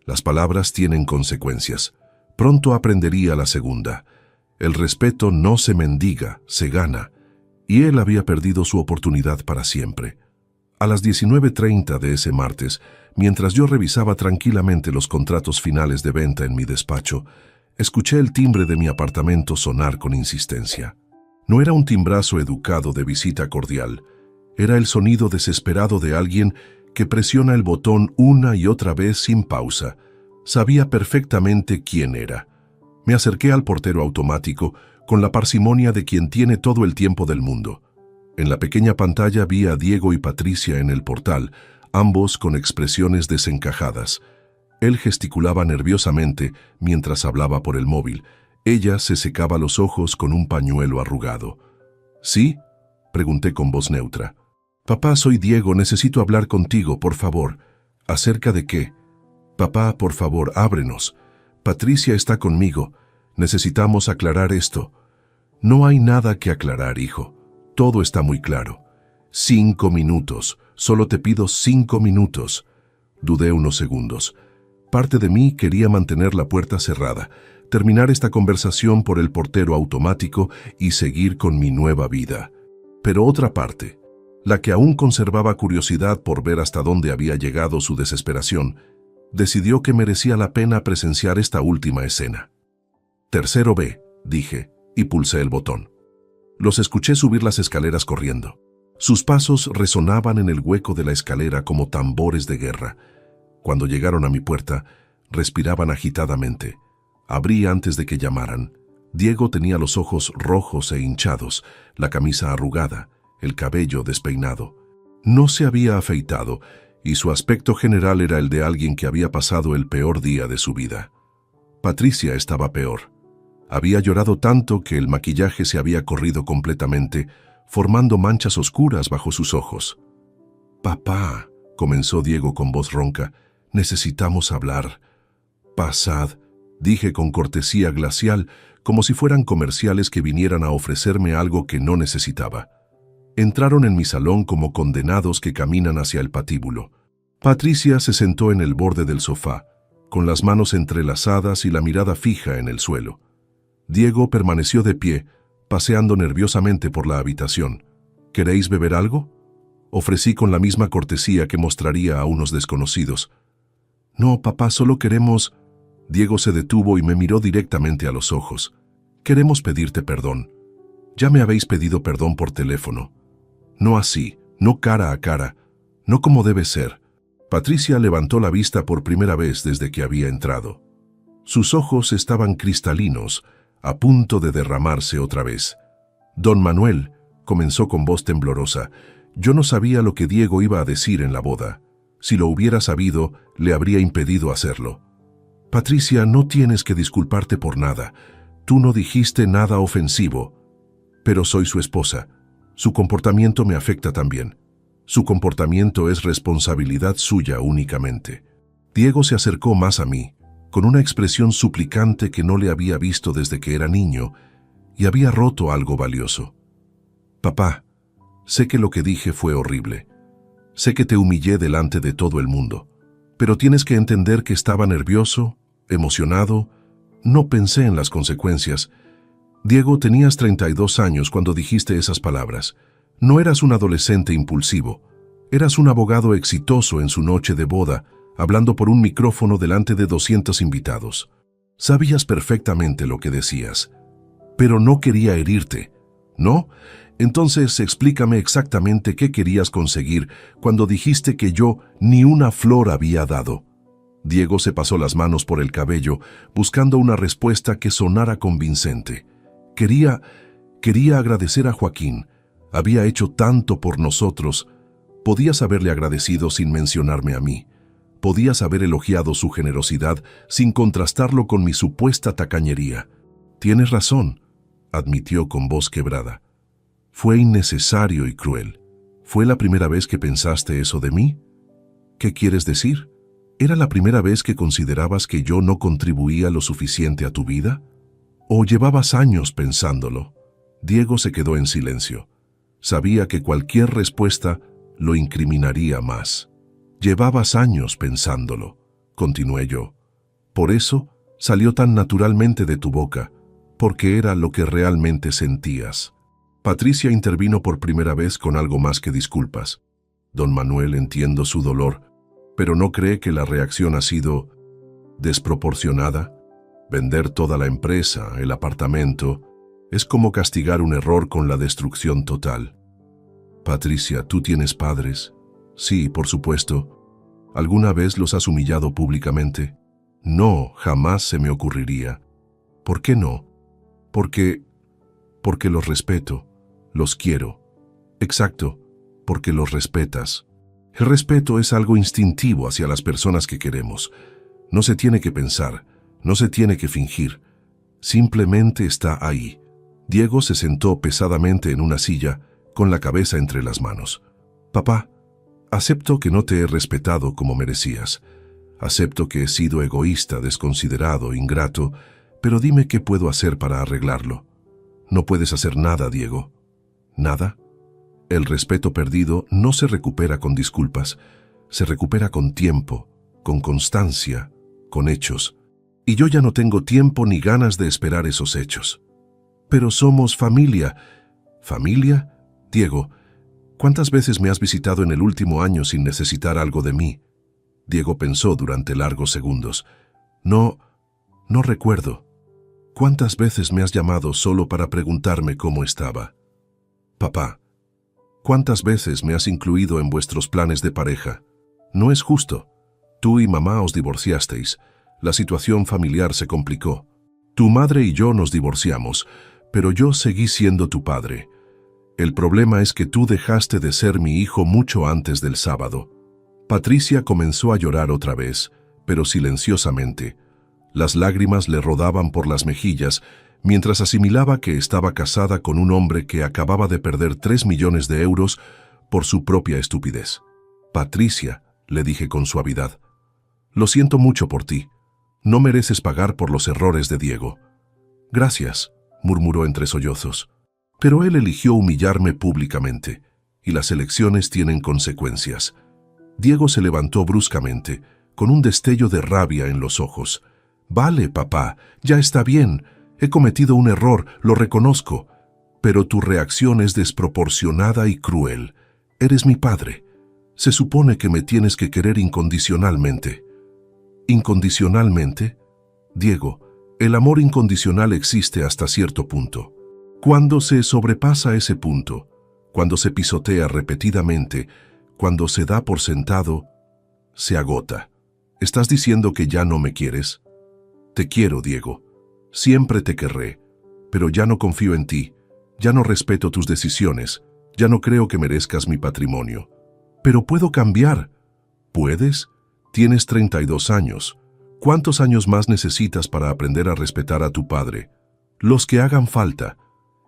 Las palabras tienen consecuencias. Pronto aprendería la segunda. El respeto no se mendiga, se gana. Y él había perdido su oportunidad para siempre. A las 19:30 de ese martes, mientras yo revisaba tranquilamente los contratos finales de venta en mi despacho, escuché el timbre de mi apartamento sonar con insistencia. No era un timbrazo educado de visita cordial. Era el sonido desesperado de alguien que presiona el botón una y otra vez sin pausa. Sabía perfectamente quién era. Me acerqué al portero automático con la parsimonia de quien tiene todo el tiempo del mundo. En la pequeña pantalla vi a Diego y Patricia en el portal, ambos con expresiones desencajadas. Él gesticulaba nerviosamente mientras hablaba por el móvil. Ella se secaba los ojos con un pañuelo arrugado. ¿Sí? Pregunté con voz neutra. Papá, soy Diego, necesito hablar contigo, por favor. ¿Acerca de qué? Papá, por favor, ábrenos. Patricia está conmigo. Necesitamos aclarar esto. No hay nada que aclarar, hijo. Todo está muy claro. 5 minutos. Solo te pido 5 minutos. Dudé unos segundos. Parte de mí quería mantener la puerta cerrada, terminar esta conversación por el portero automático y seguir con mi nueva vida. Pero otra parte, la que aún conservaba curiosidad por ver hasta dónde había llegado su desesperación, decidió que merecía la pena presenciar esta última escena. Tercero B, dije, y pulsé el botón. Los escuché subir las escaleras corriendo. Sus pasos resonaban en el hueco de la escalera como tambores de guerra. Cuando llegaron a mi puerta, respiraban agitadamente. Abrí antes de que llamaran. Diego tenía los ojos rojos e hinchados, la camisa arrugada, el cabello despeinado. No se había afeitado, y su aspecto general era el de alguien que había pasado el peor día de su vida. Patricia estaba peor. Había llorado tanto que el maquillaje se había corrido completamente, formando manchas oscuras bajo sus ojos. «Papá», comenzó Diego con voz ronca, «necesitamos hablar». «Pasad», dije con cortesía glacial, como si fueran comerciales que vinieran a ofrecerme algo que no necesitaba. Entraron en mi salón como condenados que caminan hacia el patíbulo. Patricia se sentó en el borde del sofá, con las manos entrelazadas y la mirada fija en el suelo. Diego permaneció de pie, paseando nerviosamente por la habitación. «¿Queréis beber algo?», ofrecí con la misma cortesía que mostraría a unos desconocidos. «No, papá, solo queremos...». Diego se detuvo y me miró directamente a los ojos. «Queremos pedirte perdón. Ya me habéis pedido perdón por teléfono. No así, no cara a cara, no como debe ser». Patricia levantó la vista por primera vez desde que había entrado. Sus ojos estaban cristalinos, a punto de derramarse otra vez. «Don Manuel», comenzó con voz temblorosa, «yo no sabía lo que Diego iba a decir en la boda. Si lo hubiera sabido, le habría impedido hacerlo». «Patricia, no tienes que disculparte por nada. Tú no dijiste nada ofensivo. Pero soy su esposa. Su comportamiento me afecta también. Su comportamiento es responsabilidad suya únicamente». Diego se acercó más a mí, con una expresión suplicante que no le había visto desde que era niño, y había roto algo valioso. «Papá, sé que lo que dije fue horrible. Sé que te humillé delante de todo el mundo, pero tienes que entender que estaba nervioso, emocionado, no pensé en las consecuencias. Diego, tenías 32 años cuando dijiste esas palabras. No eras un adolescente impulsivo. Eras un abogado exitoso en su noche de boda, hablando por un micrófono delante de 200 invitados. Sabías perfectamente lo que decías. Pero no quería herirte, ¿no? Entonces explícame exactamente qué querías conseguir cuando dijiste que yo ni una flor había dado. Diego se pasó las manos por el cabello, buscando una respuesta que sonara convincente. Quería agradecer a Joaquín. Había hecho tanto por nosotros. Podías haberle agradecido sin mencionarme a mí. Podías haber elogiado su generosidad sin contrastarlo con mi supuesta tacañería. Tienes razón, admitió con voz quebrada. Fue innecesario y cruel. ¿Fue la primera vez que pensaste eso de mí? ¿Qué quieres decir? ¿Era la primera vez que considerabas que yo no contribuía lo suficiente a tu vida? ¿O llevabas años pensándolo? Diego se quedó en silencio. Sabía que cualquier respuesta lo incriminaría más. Llevabas años pensándolo, continué yo. Por eso salió tan naturalmente de tu boca, porque era lo que realmente sentías. Patricia intervino por primera vez con algo más que disculpas. Don Manuel, entiendo su dolor, pero ¿no cree que la reacción ha sido desproporcionada? Vender toda la empresa, el apartamento, es como castigar un error con la destrucción total. Patricia, ¿tú tienes padres? Sí, por supuesto. ¿Alguna vez los has humillado públicamente? No, jamás se me ocurriría. ¿Por qué no? Porque los respeto, los quiero. Exacto, porque los respetas. El respeto es algo instintivo hacia las personas que queremos. No se tiene que pensar, no se tiene que fingir. Simplemente está ahí. Diego se sentó pesadamente en una silla, con la cabeza entre las manos. Papá, acepto que no te he respetado como merecías. Acepto que he sido egoísta, desconsiderado, ingrato, pero dime qué puedo hacer para arreglarlo. No puedes hacer nada, Diego. ¿Nada? El respeto perdido no se recupera con disculpas, se recupera con tiempo, con constancia, con hechos. Y yo ya no tengo tiempo ni ganas de esperar esos hechos. Pero somos familia. ¿Familia? Diego, ¿cuántas veces me has visitado en el último año sin necesitar algo de mí? Diego pensó durante largos segundos. No recuerdo. ¿Cuántas veces me has llamado solo para preguntarme cómo estaba? Papá, ¿cuántas veces me has incluido en vuestros planes de pareja? No es justo. Tú y mamá os divorciasteis. La situación familiar se complicó. Tu madre y yo nos divorciamos, pero yo seguí siendo tu padre. El problema es que tú dejaste de ser mi hijo mucho antes del sábado. Patricia comenzó a llorar otra vez, pero silenciosamente. Las lágrimas le rodaban por las mejillas mientras asimilaba que estaba casada con un hombre que acababa de perder 3 millones de euros por su propia estupidez. Patricia, le dije con suavidad, lo siento mucho por ti. No mereces pagar por los errores de Diego. Gracias, murmuró entre sollozos. Pero él eligió humillarme públicamente, y las elecciones tienen consecuencias. Diego se levantó bruscamente, con un destello de rabia en los ojos. Vale, papá, ya está bien. He cometido un error, lo reconozco. Pero tu reacción es desproporcionada y cruel. Eres mi padre. Se supone que me tienes que querer incondicionalmente. ¿Incondicionalmente? Diego, el amor incondicional existe hasta cierto punto. Cuando se sobrepasa ese punto, cuando se pisotea repetidamente, cuando se da por sentado, se agota. ¿Estás diciendo que ya no me quieres? Te quiero, Diego. Siempre te querré, pero ya no confío en ti, ya no respeto tus decisiones, ya no creo que merezcas mi patrimonio. Pero puedo cambiar. ¿Puedes? Tienes 32 años. ¿Cuántos años más necesitas para aprender a respetar a tu padre? Los que hagan falta.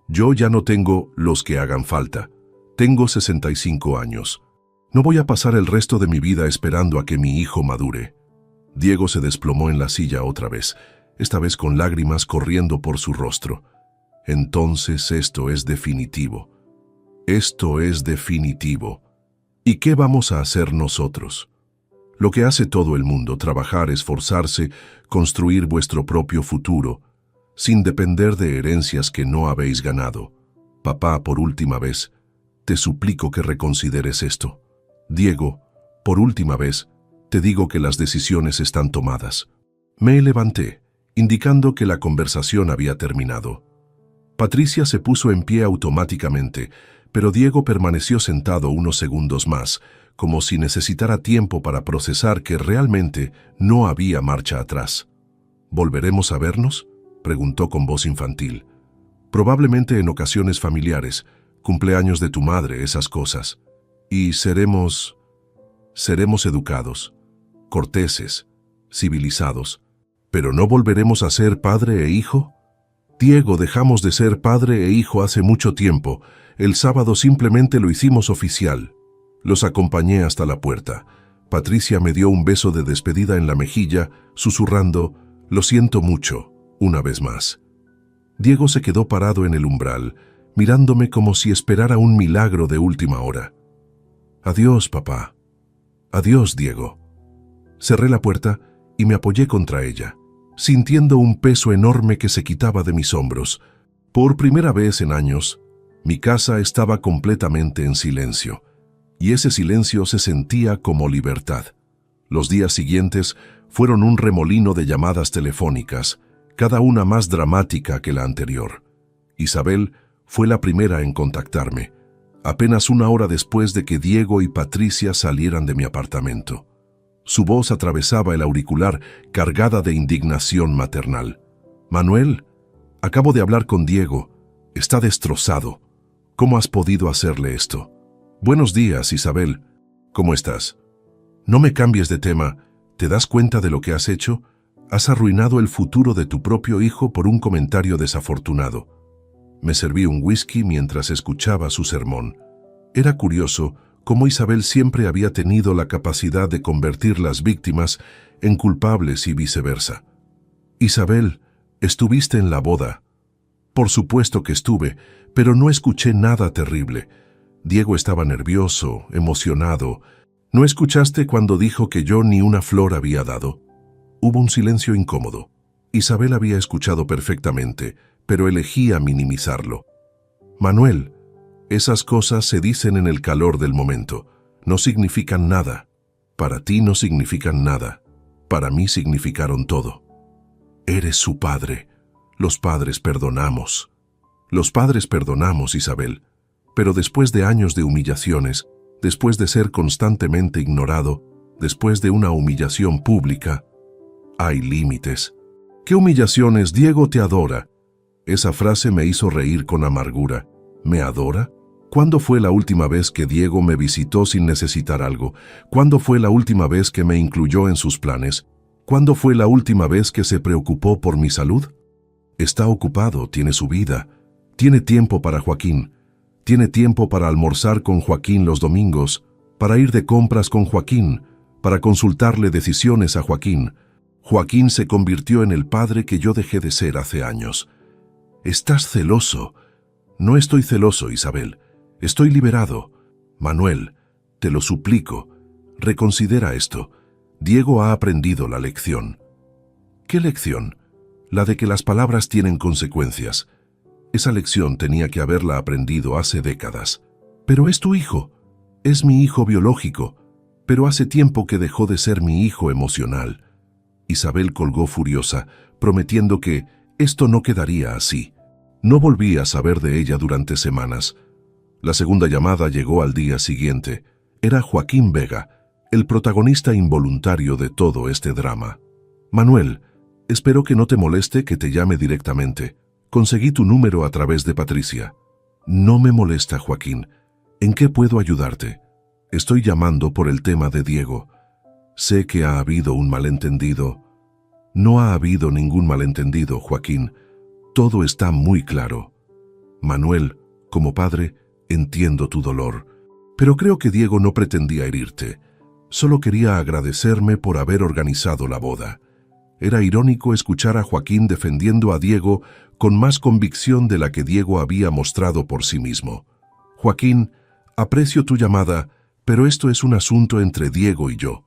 Yo ya no tengo los que hagan falta. Tengo 65 años. No voy a pasar el resto de mi vida esperando a que mi hijo madure. Diego se desplomó en la silla otra vez, esta vez con lágrimas corriendo por su rostro. Entonces esto es definitivo. Esto es definitivo. ¿Y qué vamos a hacer nosotros? Lo que hace todo el mundo, trabajar, esforzarse, construir vuestro propio futuro, sin depender de herencias que no habéis ganado. Papá, por última vez, te suplico que reconsideres esto. Diego, por última vez, te digo que las decisiones están tomadas. Me levanté, indicando que la conversación había terminado. Patricia se puso en pie automáticamente, pero Diego permaneció sentado unos segundos más, como si necesitara tiempo para procesar que realmente no había marcha atrás. ¿Volveremos a vernos?, preguntó con voz infantil. Probablemente en ocasiones familiares, cumpleaños de tu madre, esas cosas. Y seremos educados, corteses, civilizados. ¿Pero no volveremos a ser padre e hijo? Diego, dejamos de ser padre e hijo hace mucho tiempo. El sábado simplemente lo hicimos oficial. Los acompañé hasta la puerta. Patricia me dio un beso de despedida en la mejilla, susurrando, «Lo siento mucho», una vez más. Diego se quedó parado en el umbral, mirándome como si esperara un milagro de última hora. «Adiós, papá». «Adiós, Diego». Cerré la puerta y me apoyé contra ella, sintiendo un peso enorme que se quitaba de mis hombros. Por primera vez en años, mi casa estaba completamente en silencio, y ese silencio se sentía como libertad. Los días siguientes fueron un remolino de llamadas telefónicas, cada una más dramática que la anterior. Isabel fue la primera en contactarme, apenas una hora después de que Diego y Patricia salieran de mi apartamento. Su voz atravesaba el auricular cargada de indignación maternal. «Manuel, acabo de hablar con Diego. Está destrozado. ¿Cómo has podido hacerle esto?» «Buenos días, Isabel. ¿Cómo estás?» «No me cambies de tema. ¿Te das cuenta de lo que has hecho? Has arruinado el futuro de tu propio hijo por un comentario desafortunado». Me serví un whisky mientras escuchaba su sermón. Era curioso cómo Isabel siempre había tenido la capacidad de convertir las víctimas en culpables y viceversa. «Isabel, ¿estuviste en la boda?» «Por supuesto que estuve, pero no escuché nada terrible. Diego estaba nervioso, emocionado. ¿No escuchaste cuando dijo que yo ni una flor había dado?» Hubo un silencio incómodo. Isabel había escuchado perfectamente, pero elegía minimizarlo. «Manuel, esas cosas se dicen en el calor del momento. No significan nada. Para ti no significan nada. Para mí significaron todo. Eres su padre. Los padres perdonamos. Los padres perdonamos, Isabel. Pero después de años de humillaciones, después de ser constantemente ignorado, después de una humillación pública, hay límites». «¿Qué humillaciones? Diego te adora». Esa frase me hizo reír con amargura. ¿Me adora? ¿Cuándo fue la última vez que Diego me visitó sin necesitar algo? ¿Cuándo fue la última vez que me incluyó en sus planes? ¿Cuándo fue la última vez que se preocupó por mi salud? Está ocupado, tiene su vida. Tiene tiempo para Joaquín. Tiene tiempo para almorzar con Joaquín los domingos, para ir de compras con Joaquín, para consultarle decisiones a Joaquín. Joaquín se convirtió en el padre que yo dejé de ser hace años. «Estás celoso». «No estoy celoso, Isabel. Estoy liberado. Manuel, te lo suplico, reconsidera esto. Diego ha aprendido la lección». «¿Qué lección?» «La de que las palabras tienen consecuencias. Esa lección tenía que haberla aprendido hace décadas». «Pero es tu hijo. Es mi hijo biológico. Pero hace tiempo que dejó de ser mi hijo emocional». Isabel colgó furiosa, prometiendo que esto no quedaría así. No volví a saber de ella durante semanas. La segunda llamada llegó al día siguiente. Era Joaquín Vega, el protagonista involuntario de todo este drama. «Manuel, espero que no te moleste que te llame directamente. Conseguí tu número a través de Patricia». «No me molesta, Joaquín. ¿En qué puedo ayudarte?» «Estoy llamando por el tema de Diego. Sé que ha habido un malentendido». «No ha habido ningún malentendido, Joaquín. Todo está muy claro. Manuel, como padre, entiendo tu dolor, pero creo que Diego no pretendía herirte. Solo quería agradecerme por haber organizado la boda». Era irónico escuchar a Joaquín defendiendo a Diego con más convicción de la que Diego había mostrado por sí mismo. «Joaquín, aprecio tu llamada, pero esto es un asunto entre Diego y yo».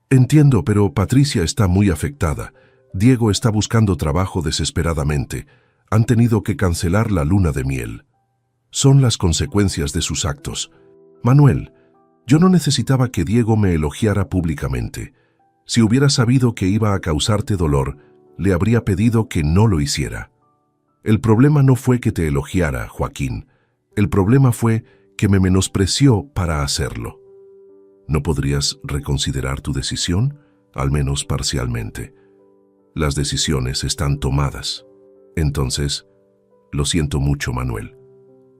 «Entiendo, pero Patricia está muy afectada. Diego está buscando trabajo desesperadamente. Han tenido que cancelar la luna de miel. Son las consecuencias de sus actos. Manuel, yo no necesitaba que Diego me elogiara públicamente. Si hubiera sabido que iba a causarte dolor, le habría pedido que no lo hiciera. El problema no fue que te elogiara, Joaquín. El problema fue que me menospreció para hacerlo». ¿No podrías reconsiderar tu decisión? Al menos parcialmente. Las decisiones están tomadas. Entonces, lo siento mucho, Manuel.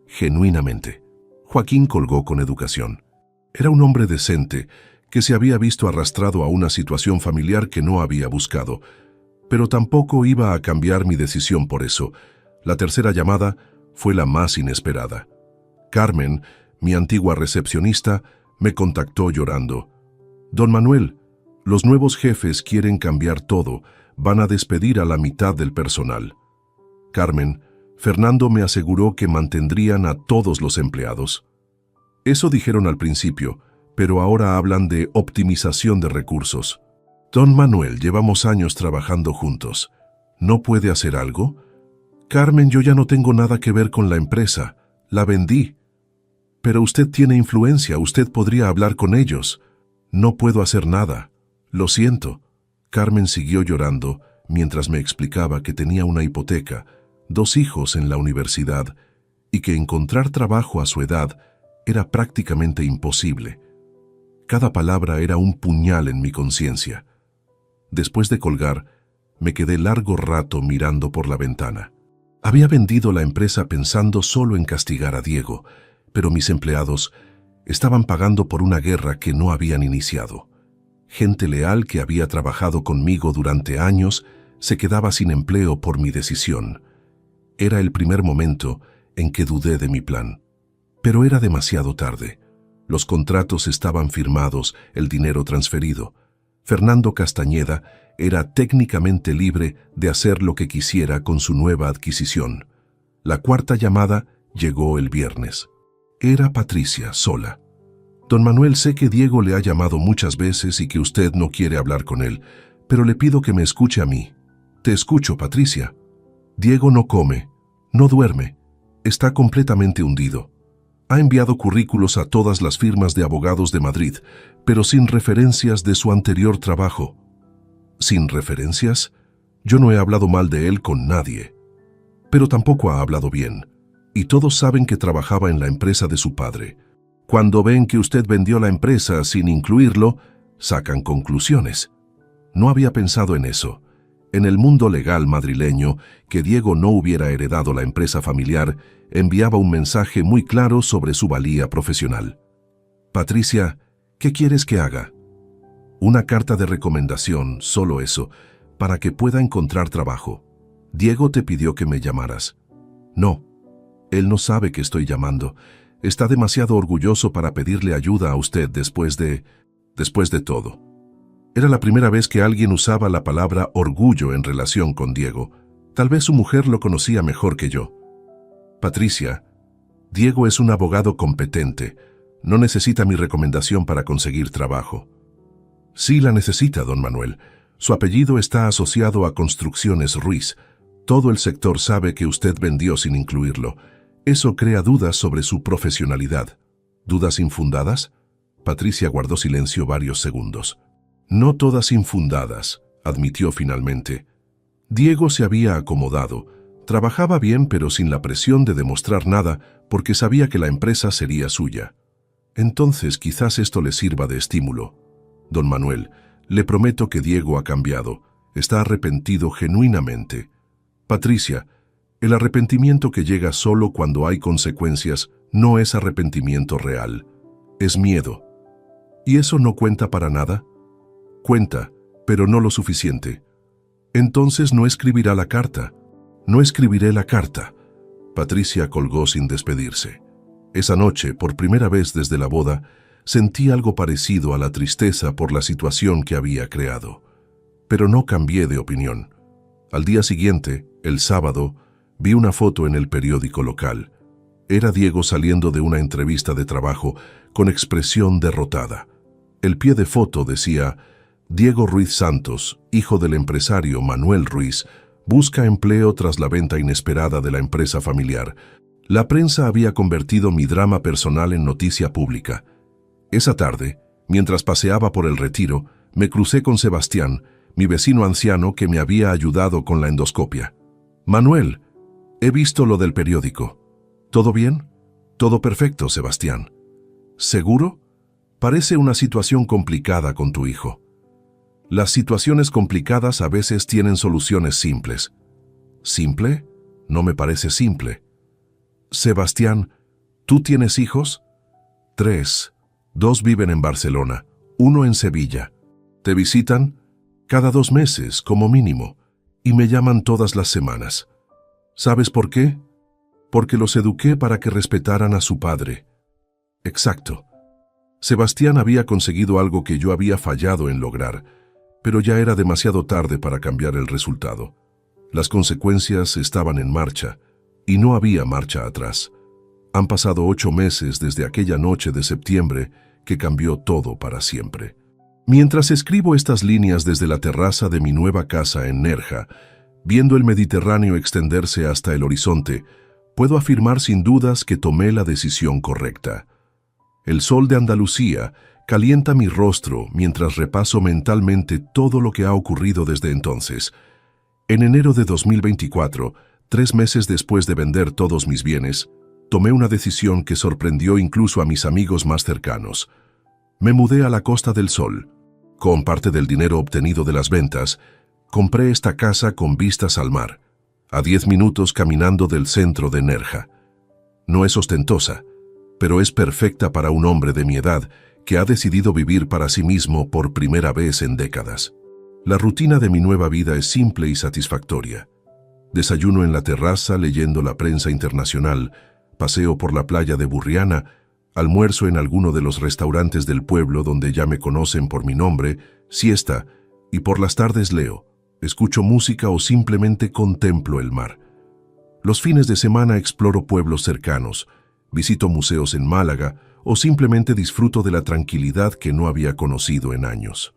Genuinamente. Joaquín colgó con educación. Era un hombre decente que se había visto arrastrado a una situación familiar que no había buscado, pero tampoco iba a cambiar mi decisión por eso. La tercera llamada fue la más inesperada. Carmen, mi antigua recepcionista, me contactó llorando. Don Manuel, los nuevos jefes quieren cambiar todo, van a despedir a la mitad del personal. Carmen, Fernando me aseguró que mantendrían a todos los empleados. Eso dijeron al principio, pero ahora hablan de optimización de recursos. Don Manuel, llevamos años trabajando juntos. ¿No puede hacer algo? Carmen, yo ya no tengo nada que ver con la empresa. La vendí. Pero usted tiene influencia, usted podría hablar con ellos. No puedo hacer nada. Lo siento. Carmen siguió llorando mientras me explicaba que tenía una hipoteca, 2 hijos en la universidad y que encontrar trabajo a su edad era prácticamente imposible. Cada palabra era un puñal en mi conciencia. Después de colgar, me quedé largo rato mirando por la ventana. Había vendido la empresa pensando solo en castigar a Diego, pero mis empleados estaban pagando por una guerra que no habían iniciado. Gente leal que había trabajado conmigo durante años se quedaba sin empleo por mi decisión. Era el primer momento en que dudé de mi plan. Pero era demasiado tarde. Los contratos estaban firmados, el dinero transferido. Fernando Castañeda era técnicamente libre de hacer lo que quisiera con su nueva adquisición. La cuarta llamada llegó el viernes. Era Patricia, sola. Don Manuel, sé que Diego le ha llamado muchas veces y que usted no quiere hablar con él, pero le pido que me escuche a mí. Te escucho, Patricia. Diego no come, no duerme, está completamente hundido. Ha enviado currículos a todas las firmas de abogados de Madrid, pero sin referencias de su anterior trabajo. ¿Sin referencias? Yo no he hablado mal de él con nadie. Pero tampoco ha hablado bien. Y todos saben que trabajaba en la empresa de su padre. Cuando ven que usted vendió la empresa sin incluirlo, sacan conclusiones. No había pensado en eso. En el mundo legal madrileño, que Diego no hubiera heredado la empresa familiar, enviaba un mensaje muy claro sobre su valía profesional. Patricia, ¿qué quieres que haga? Una carta de recomendación, solo eso, para que pueda encontrar trabajo. Diego te pidió que me llamaras. No, él no sabe que estoy llamando. Está demasiado orgulloso para pedirle ayuda a usted después de todo. Era la primera vez que alguien usaba la palabra orgullo en relación con Diego. Tal vez su mujer lo conocía mejor que yo. Patricia, Diego es un abogado competente. No necesita mi recomendación para conseguir trabajo. Sí la necesita, don Manuel. Su apellido está asociado a Construcciones Ruiz. Todo el sector sabe que usted vendió sin incluirlo. Eso crea dudas sobre su profesionalidad. ¿Dudas infundadas? Patricia guardó silencio varios segundos. No todas infundadas, admitió finalmente. Diego se había acomodado. Trabajaba bien, pero sin la presión de demostrar nada, porque sabía que la empresa sería suya. Entonces quizás esto le sirva de estímulo. Don Manuel, le prometo que Diego ha cambiado. Está arrepentido genuinamente. Patricia, el arrepentimiento que llega solo cuando hay consecuencias no es arrepentimiento real. Es miedo. ¿Y eso no cuenta para nada? Cuenta, pero no lo suficiente. Entonces no escribirá la carta. No escribiré la carta. Patricia colgó sin despedirse. Esa noche, por primera vez desde la boda, sentí algo parecido a la tristeza por la situación que había creado. Pero no cambié de opinión. Al día siguiente, el sábado, vi una foto en el periódico local. Era Diego saliendo de una entrevista de trabajo con expresión derrotada. El pie de foto decía: Diego Ruiz Santos, hijo del empresario Manuel Ruiz, busca empleo tras la venta inesperada de la empresa familiar. La prensa había convertido mi drama personal en noticia pública. Esa tarde, mientras paseaba por el Retiro, me crucé con Sebastián, mi vecino anciano que me había ayudado con la endoscopia. Manuel, he visto lo del periódico. ¿Todo bien? Todo perfecto, Sebastián. ¿Seguro? Parece una situación complicada con tu hijo. Las situaciones complicadas a veces tienen soluciones simples. ¿Simple? No me parece simple. Sebastián, ¿tú tienes hijos? 3. 2 viven en Barcelona, 1 en Sevilla. ¿Te visitan? Cada 2 meses, como mínimo, y me llaman todas las semanas. ¿Sabes por qué? Porque los eduqué para que respetaran a su padre. Exacto. Sebastián había conseguido algo que yo había fallado en lograr, pero ya era demasiado tarde para cambiar el resultado. Las consecuencias estaban en marcha, y no había marcha atrás. Han pasado 8 meses desde aquella noche de septiembre que cambió todo para siempre. Mientras escribo estas líneas desde la terraza de mi nueva casa en Nerja, viendo el Mediterráneo extenderse hasta el horizonte, puedo afirmar sin dudas que tomé la decisión correcta. El sol de Andalucía calienta mi rostro mientras repaso mentalmente todo lo que ha ocurrido desde entonces. En enero de 2024, 3 meses después de vender todos mis bienes, tomé una decisión que sorprendió incluso a mis amigos más cercanos. Me mudé a la Costa del Sol. Con parte del dinero obtenido de las ventas, compré esta casa con vistas al mar, a 10 minutos caminando del centro de Nerja. No es ostentosa, pero es perfecta para un hombre de mi edad que ha decidido vivir para sí mismo por primera vez en décadas. La rutina de mi nueva vida es simple y satisfactoria. Desayuno en la terraza leyendo la prensa internacional, paseo por la playa de Burriana, almuerzo en alguno de los restaurantes del pueblo donde ya me conocen por mi nombre, siesta, y por las tardes leo, escucho música o simplemente contemplo el mar. Los fines de semana exploro pueblos cercanos, visito museos en Málaga o simplemente disfruto de la tranquilidad que no había conocido en años.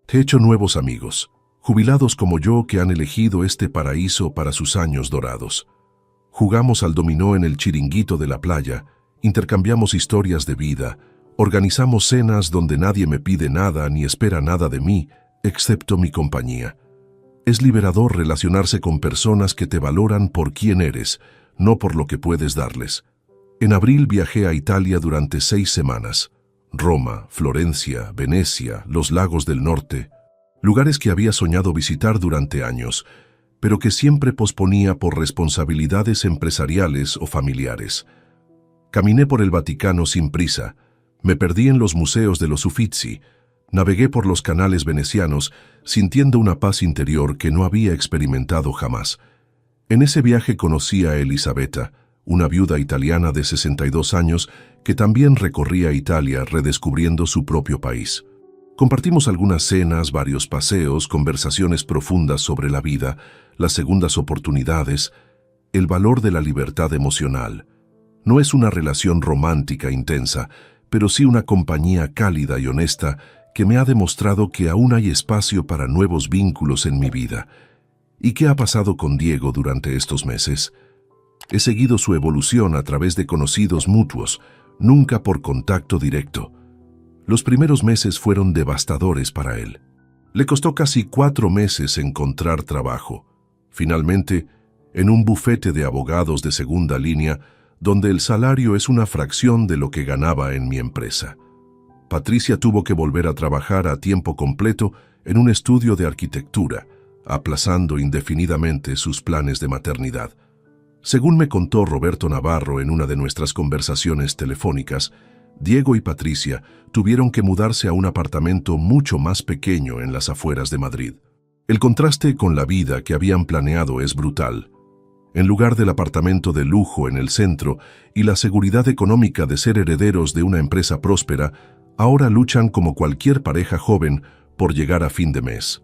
He hecho nuevos amigos, jubilados como yo que han elegido este paraíso para sus años dorados. Jugamos al dominó en el chiringuito de la playa, intercambiamos historias de vida, organizamos cenas donde nadie me pide nada ni espera nada de mí, excepto mi compañía. Es liberador relacionarse con personas que te valoran por quién eres, no por lo que puedes darles. En abril viajé a Italia durante 6 semanas. Roma, Florencia, Venecia, los lagos del norte, lugares que había soñado visitar durante años, pero que siempre posponía por responsabilidades empresariales o familiares. Caminé por el Vaticano sin prisa, me perdí en los museos de los Uffizi, navegué por los canales venecianos sintiendo una paz interior que no había experimentado jamás. En ese viaje conocí a Elisabetta, una viuda italiana de 62 años que también recorría Italia redescubriendo su propio país. Compartimos algunas cenas, varios paseos, conversaciones profundas sobre la vida, las segundas oportunidades, el valor de la libertad emocional. No es una relación romántica intensa, pero sí una compañía cálida y honesta que me ha demostrado que aún hay espacio para nuevos vínculos en mi vida. ¿Y qué ha pasado con Diego durante estos meses? He seguido su evolución a través de conocidos mutuos, nunca por contacto directo. Los primeros meses fueron devastadores para él. Le costó casi 4 meses encontrar trabajo. Finalmente, en un bufete de abogados de segunda línea, donde el salario es una fracción de lo que ganaba en mi empresa. Patricia tuvo que volver a trabajar a tiempo completo en un estudio de arquitectura, aplazando indefinidamente sus planes de maternidad. Según me contó Roberto Navarro en una de nuestras conversaciones telefónicas, Diego y Patricia tuvieron que mudarse a un apartamento mucho más pequeño en las afueras de Madrid. El contraste con la vida que habían planeado es brutal. En lugar del apartamento de lujo en el centro y la seguridad económica de ser herederos de una empresa próspera, ahora luchan como cualquier pareja joven por llegar a fin de mes.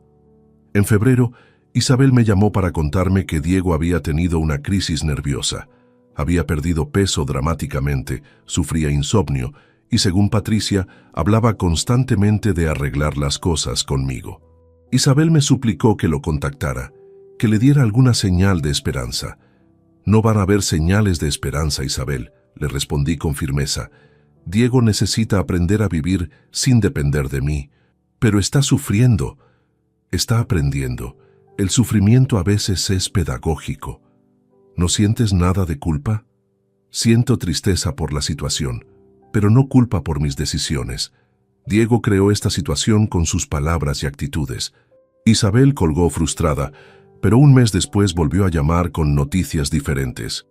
En febrero, Isabel me llamó para contarme que Diego había tenido una crisis nerviosa. Había perdido peso dramáticamente, sufría insomnio y, según Patricia, hablaba constantemente de arreglar las cosas conmigo. Isabel me suplicó que lo contactara, que le diera alguna señal de esperanza. No van a haber señales de esperanza, Isabel, le respondí con firmeza. Diego necesita aprender a vivir sin depender de mí, pero está sufriendo, está aprendiendo. El sufrimiento a veces es pedagógico. ¿No sientes nada de culpa? Siento tristeza por la situación, pero no culpa por mis decisiones. Diego creó esta situación con sus palabras y actitudes. Isabel colgó frustrada, pero un mes después volvió a llamar con noticias diferentes.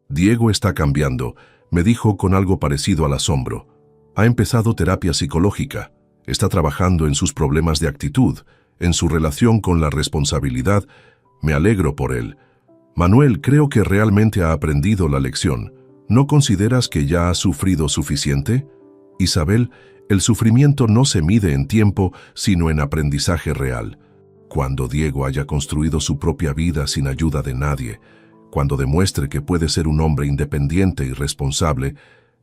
Diego está cambiando, me dijo con algo parecido al asombro. Ha empezado terapia psicológica, está trabajando en sus problemas de actitud, en su relación con la responsabilidad. Me alegro por él. Manuel, creo que realmente ha aprendido la lección. ¿No consideras que ya ha sufrido suficiente? Isabel, el sufrimiento no se mide en tiempo, sino en aprendizaje real. Cuando Diego haya construido su propia vida sin ayuda de nadie, cuando demuestre que puede ser un hombre independiente y responsable,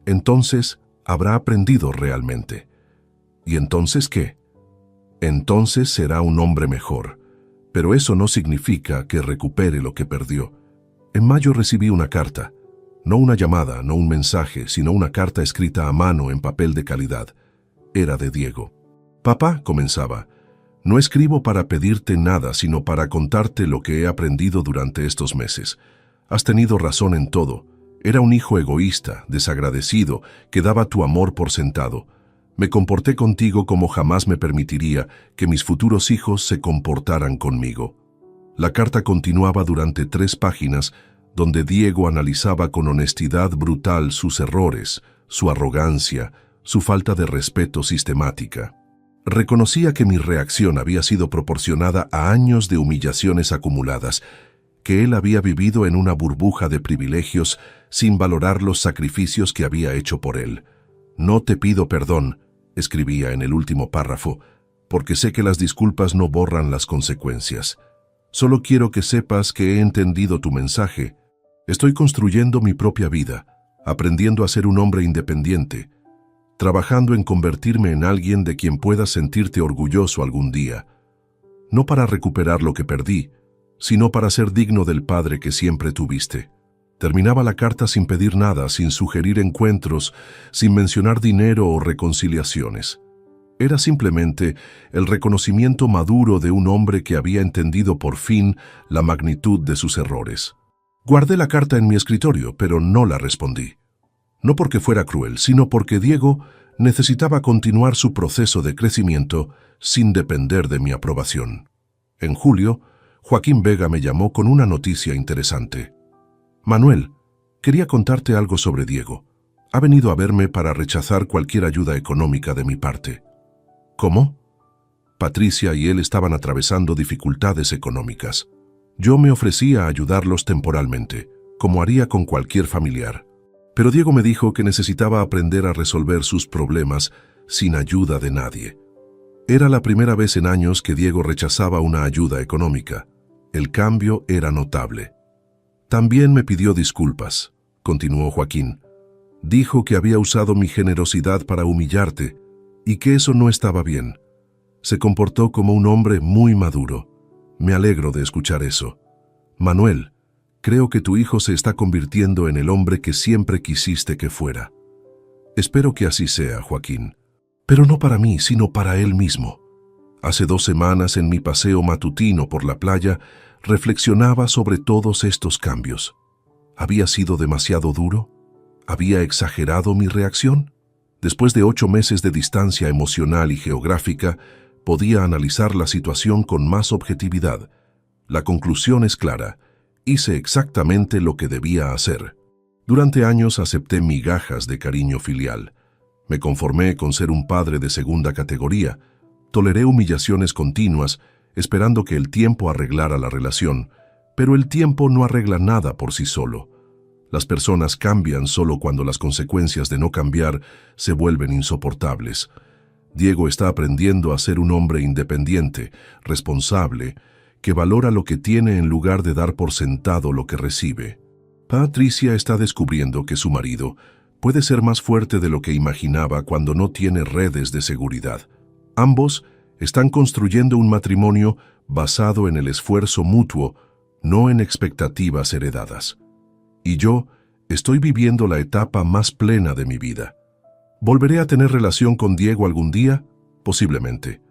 entonces habrá aprendido realmente. ¿Y entonces qué? Entonces será un hombre mejor. Pero eso no significa que recupere lo que perdió. En mayo recibí una carta. No una llamada, no un mensaje, sino una carta escrita a mano en papel de calidad. Era de Diego. «Papá», comenzaba, «no escribo para pedirte nada, sino para contarte lo que he aprendido durante estos meses. Has tenido razón en todo. Era un hijo egoísta, desagradecido, que daba tu amor por sentado. Me comporté contigo como jamás me permitiría que mis futuros hijos se comportaran conmigo». La carta continuaba durante 3 páginas, donde Diego analizaba con honestidad brutal sus errores, su arrogancia, su falta de respeto sistemática. Reconocía que mi reacción había sido proporcionada a años de humillaciones acumuladas, que él había vivido en una burbuja de privilegios sin valorar los sacrificios que había hecho por él. «No te pido perdón», escribía en el último párrafo, «porque sé que las disculpas no borran las consecuencias. Solo quiero que sepas que he entendido tu mensaje. Estoy construyendo mi propia vida, aprendiendo a ser un hombre independiente, trabajando en convertirme en alguien de quien puedas sentirte orgulloso algún día. No para recuperar lo que perdí, sino para ser digno del padre que siempre tuviste». Terminaba la carta sin pedir nada, sin sugerir encuentros, sin mencionar dinero o reconciliaciones. Era simplemente el reconocimiento maduro de un hombre que había entendido por fin la magnitud de sus errores. Guardé la carta en mi escritorio, pero no la respondí. No porque fuera cruel, sino porque Diego necesitaba continuar su proceso de crecimiento sin depender de mi aprobación. En julio, Joaquín Vega me llamó con una noticia interesante. «Manuel, quería contarte algo sobre Diego. Ha venido a verme para rechazar cualquier ayuda económica de mi parte». «¿Cómo?» Patricia y él estaban atravesando dificultades económicas. Yo me ofrecía a ayudarlos temporalmente, como haría con cualquier familiar. Pero Diego me dijo que necesitaba aprender a resolver sus problemas sin ayuda de nadie. Era la primera vez en años que Diego rechazaba una ayuda económica. El cambio era notable. «También me pidió disculpas», continuó Joaquín. «Dijo que había usado mi generosidad para humillarte y que eso no estaba bien. Se comportó como un hombre muy maduro. Me alegro de escuchar eso. Manuel, creo que tu hijo se está convirtiendo en el hombre que siempre quisiste que fuera». «Espero que así sea, Joaquín. Pero no para mí, sino para él mismo». Hace 2 semanas, en mi paseo matutino por la playa, reflexionaba sobre todos estos cambios. ¿Había sido demasiado duro? ¿Había exagerado mi reacción? Después de 8 meses de distancia emocional y geográfica, podía analizar la situación con más objetividad. La conclusión es clara. Hice exactamente lo que debía hacer. Durante años acepté migajas de cariño filial. Me conformé con ser un padre de segunda categoría. Toleré humillaciones continuas, esperando que el tiempo arreglara la relación, pero el tiempo no arregla nada por sí solo. Las personas cambian solo cuando las consecuencias de no cambiar se vuelven insoportables. Diego está aprendiendo a ser un hombre independiente, responsable, que valora lo que tiene en lugar de dar por sentado lo que recibe. Patricia está descubriendo que su marido puede ser más fuerte de lo que imaginaba cuando no tiene redes de seguridad. Ambos están construyendo un matrimonio basado en el esfuerzo mutuo, no en expectativas heredadas. Y yo estoy viviendo la etapa más plena de mi vida. ¿Volveré a tener relación con Diego algún día? Posiblemente.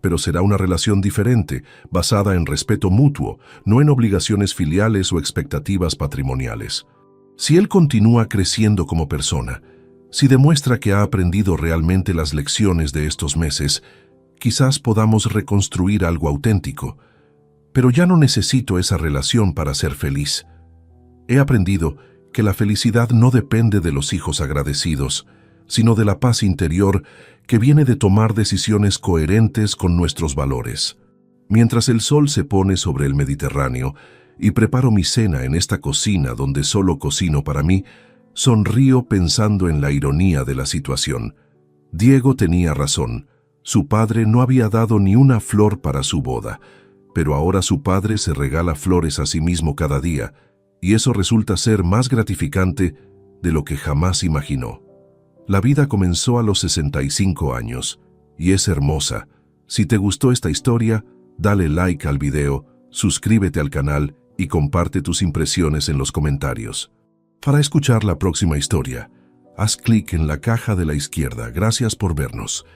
Pero será una relación diferente, basada en respeto mutuo, no en obligaciones filiales o expectativas patrimoniales. Si él continúa creciendo como persona, Si demuestra que ha aprendido realmente las lecciones de estos meses, quizás podamos reconstruir algo auténtico. Pero ya no necesito esa relación para ser feliz. He aprendido que la felicidad no depende de los hijos agradecidos, sino de la paz interior que viene de tomar decisiones coherentes con nuestros valores. Mientras el sol se pone sobre el Mediterráneo y preparo mi cena en esta cocina donde solo cocino para mí, sonrío pensando en la ironía de la situación. Diego tenía razón. Su padre no había dado ni una flor para su boda, pero ahora su padre se regala flores a sí mismo cada día, y eso resulta ser más gratificante de lo que jamás imaginó. La vida comenzó a los 65 años, y es hermosa. Si te gustó esta historia, dale like al video, suscríbete al canal y comparte tus impresiones en los comentarios. Para escuchar la próxima historia, haz clic en la caja de la izquierda. Gracias por vernos.